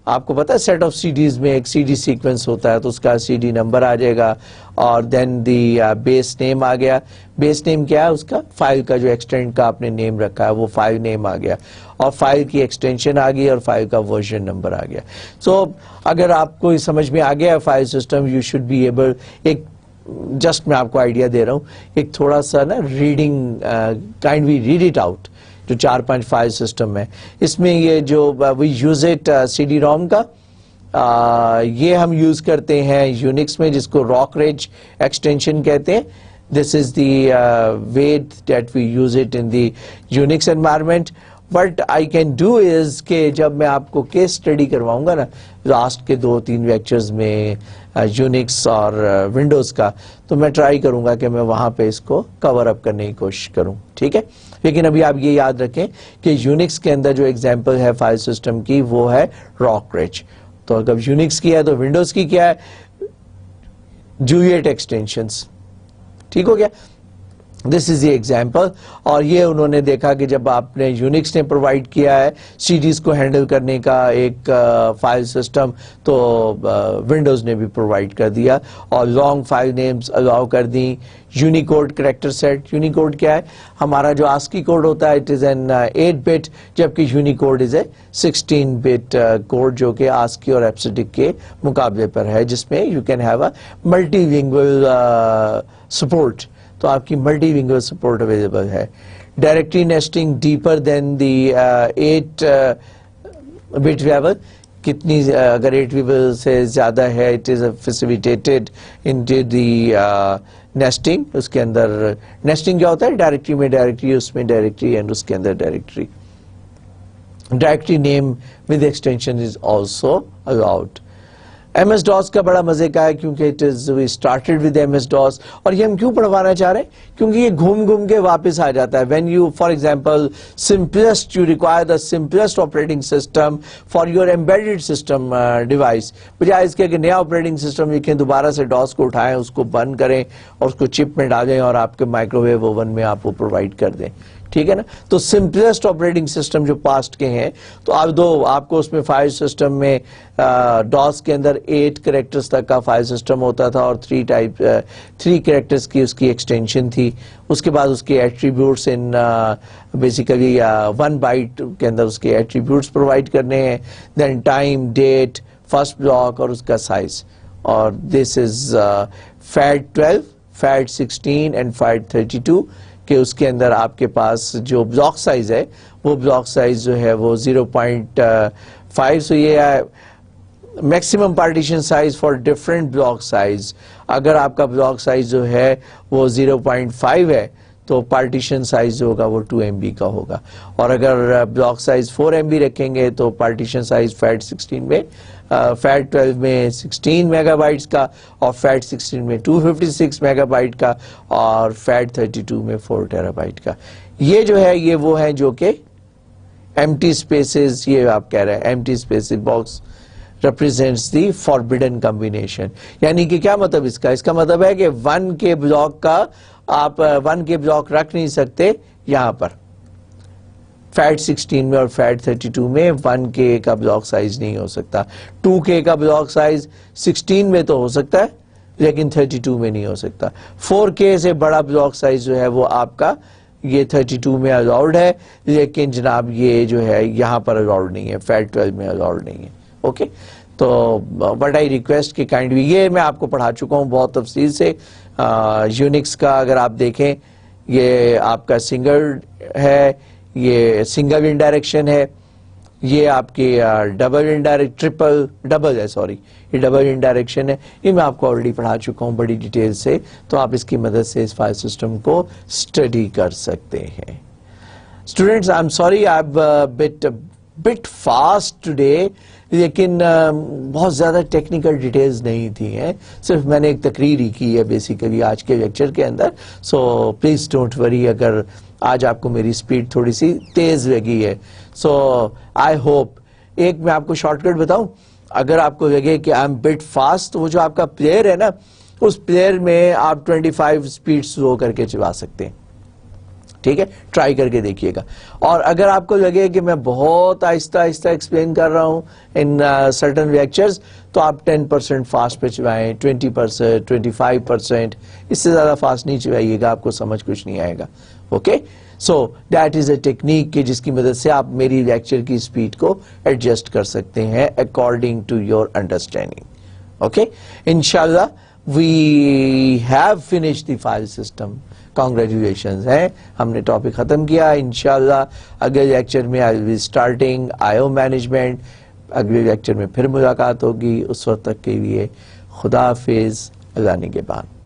S1: آپ کو پتا ہے سیٹ آف سی ڈیز میں ایک سی ڈی سیکوینس ہوتا ہے تو اس کا سی ڈی نمبر آ جائے گا. اور دین دی بیس نیم آ گیا. بیس نیم کیا ہے اس کا؟ فائل کا جو ایکسٹینڈ کا آپ نے نیم رکھا ہے وہ فائل نیم آ گیا اور فائل کی ایکسٹینشن آ گئی اور فائل کا ورژن نمبر آ گیا. سو اگر آپ کو سمجھ میں آ گیا file system you should be able. ایک جسٹ میں آپ کو آئیڈیا دے رہا ہوں, ایک تھوڑا سا نا reading kindly red it out جو 4-5 فائل سسٹم ہے. اس میں یہ جو وی یوز اٹ CD-ROM کا یہ ہم یوز کرتے ہیں یونکس میں, جس کو راک-ریج ایکسٹینشن کہتے ہیں. This is the way that we use it in the Unix environment. What I can do is کہ جب میں آپ کو کیس اسٹڈی کرواؤں گا نا لاسٹ کے 2-3 لیکچرز میں یونکس اور ونڈوز کا, تو میں ٹرائی کروں گا کہ میں وہاں پہ اس کو کور اپ کرنے کی کوشش کروں, ٹھیک ہے. لیکن ابھی آپ یہ یاد رکھیں کہ یونکس کے اندر جو ایگزامپل ہے فائل سسٹم کی وہ ہے راک-ریج. تو اگر یونکس کی ہے تو ونڈوز کی کیا ہے, جولیٹ ایکسٹینشنز. ٹھیک ہو گیا, دس از دی ایگزامپل. اور یہ انہوں نے دیکھا کہ جب آپ نے یونکس نے پرووائڈ کیا ہے سیڈیز کو ہینڈل کرنے کا ایک فائل سسٹم, تو ونڈوز نے بھی پرووائڈ کر دیا اور لانگ فائل نیمز الاؤ کر دیں. یونیکوڈ کریکٹر سیٹ, یونیکوڈ کیا ہے, ہمارا جو آسکی کوڈ ہوتا ہے اٹ از این 8 bit, جبکہ یونیکوڈ از اے 16 bit کوڈ جو کہ آسکی اور ایپسیڈک کے مقابلے پر ہے, جس میں you can have a multi language support. تو آپ کی ملٹی لینگویج سپورٹ اویلیبل ہے. Directory nesting deeper than the 8 bit level, کتنی اگر 8 لیول سے زیادہ ہے it is facilitated into the nesting. اس کے اندر نیسٹنگ کیا ہوتا ہے, ڈائریکٹری میں ڈائریکٹری, اس میں ڈائریکٹری اینڈ اس کے اندر directory. Directory name with extension is also allowed. M S DOS کا بڑا مزے کا ہے کیونکہ it is we started with M S DOS. اور یہ ہم کیوں پڑھوانا چاہ رہے ہیں, کیونکہ یہ گھوم گھوم کے واپس آ جاتا ہے. When you for example simplest you require the simplest operating system for your embedded system device, بجائے اس کے کہ نیا آپریٹنگ سسٹم لکھیں, دوبارہ سے ڈاس کو اٹھائیں, اس کو بند کریں اور اس کو چپ میں ڈالیں اور آپ کے مائکرو ویو اوون میں آپ وہ پرووائڈ کر دیں. ٹھیک ہے نا. تو سمپلسٹ آپریٹنگ سسٹم جو پاسٹ کے ہیں, تو آپ کو اس میں فائل سسٹم میں ڈاس کے اندر 8 کریکٹرز تک کا فائل سسٹم ہوتا تھا اور 3 کریکٹرز کی اس کی ایکسٹینشن تھی. اس کے بعد اس کے ایٹریبیوٹس ان بیسیکلی 1 byte کے اندر اس کے ایٹریبیوٹس پرووائڈ کرنے ہیں. Then time, date, first block اور اس کا سائز. اور دس از FAT12, FAT16 اینڈ FAT32 کہ اس کے اندر آپ کے پاس جو بلاک سائز ہے وہ بلاک سائز جو ہے وہ 0.5. سو یہ maximum partition size for different block size. اگر آپ کا بلاک سائز جو ہے وہ 0.5 ہے تو پارٹیشن سائز جو ہوگا وہ 2 MB کا ہوگا. اور اگر بلاک سائز 4 MB رکھیں گے تو پارٹیشن سائز FAT16 میں FAT12 میں 16 میگا بائٹس کا, اور FAT16 میں 256 میگا بائٹ کا, اور FAT32 میں 4 TB کا. یہ جو ہے یہ وہ ہیں جو کہ empty spaces, یہ آپ کہہ رہے ہیں empty spaces box represents the forbidden combination. یعنی کہ کیا مطلب اس کا مطلب ہے کہ 1 کے بلاک کا آپ 1 کے بلاک رکھ نہیں سکتے یہاں پر. FAT16 میں اور FAT32 میں 1K کا بلاک سائز نہیں ہو سکتا. 2K کا بلاک سائز 16 میں تو ہو سکتا ہے لیکن 32 میں نہیں ہو سکتا. 4K سے بڑا بلاک سائز جو ہے وہ آپ کا یہ 32 میں الاؤڈ ہے, لیکن جناب یہ جو ہے یہاں پر الاؤڈ نہیں ہے, FAT12 میں الاؤڈ نہیں ہے. اوکے, تو بٹ آئی ریکویسٹ کہ کائنڈلی, یہ میں آپ کو پڑھا چکا ہوں بہت تفصیل سے. یونکس کا اگر آپ دیکھیں یہ آپ کا سنگل ہے, یہ سنگل انڈائریکشن ہے, یہ آپ کی ڈبل انڈائریکٹ ڈبل ہے, سوری یہ ڈبل انڈائریکشن ہے. یہ میں آپ کو آلریڈی پڑھا چکا ہوں بڑی ڈیٹیل سے, تو آپ اس کی مدد سے اس فائل سسٹم کو اسٹڈی کر سکتے ہیں. Students I am sorry I but fast today, لیکن بہت زیادہ ٹیکنیکل ڈیٹیلز نہیں تھی ہیں, صرف میں نے ایک تقریر ہی کی ہے بیسیکلی آج کے لیکچر کے اندر. سو پلیز ڈونٹ وری اگر آج آپ کو میری سپیڈ تھوڑی سی تیز لگی ہے. سو آئی ہوپ, ایک میں آپ کو شارٹ کٹ بتاؤں, اگر آپ کو لگے کہ آئی ایم بٹ فاسٹ, تو وہ جو آپ کا پلیئر ہے نا, اس پلیئر میں آپ 25 سپیڈ سلو کر کے چلا سکتے ہیں. ٹھیک ہے, ٹرائی کر کے دیکھیے گا. اور اگر آپ کو لگے کہ میں بہت آہستہ آہستہ ایکسپلین کر رہا ہوں ان سرٹن لیکچرز, تو آپ 10% فاسٹ پہ چلائیں, 20%, 25%, اس سے زیادہ فاسٹ نہیں چلائیے گا, آپ کو سمجھ کچھ نہیں آئے گا. Okay, so that is a technique کہ جس کی مدد سے آپ میری لیکچر کی سپیڈ کو ایڈجسٹ کر سکتے ہیں according to your understanding. Okay, انشاءاللہ we have finished the file system. Congratulations ہے, ہم نے ٹاپک ختم کیا. انشاءاللہ اگلے لیکچر میں I will be starting IO management. اگلے لیکچر میں پھر ملاقات ہوگی. اس وقت تک کے لیے خدا حافظ, اللہ نگہبان.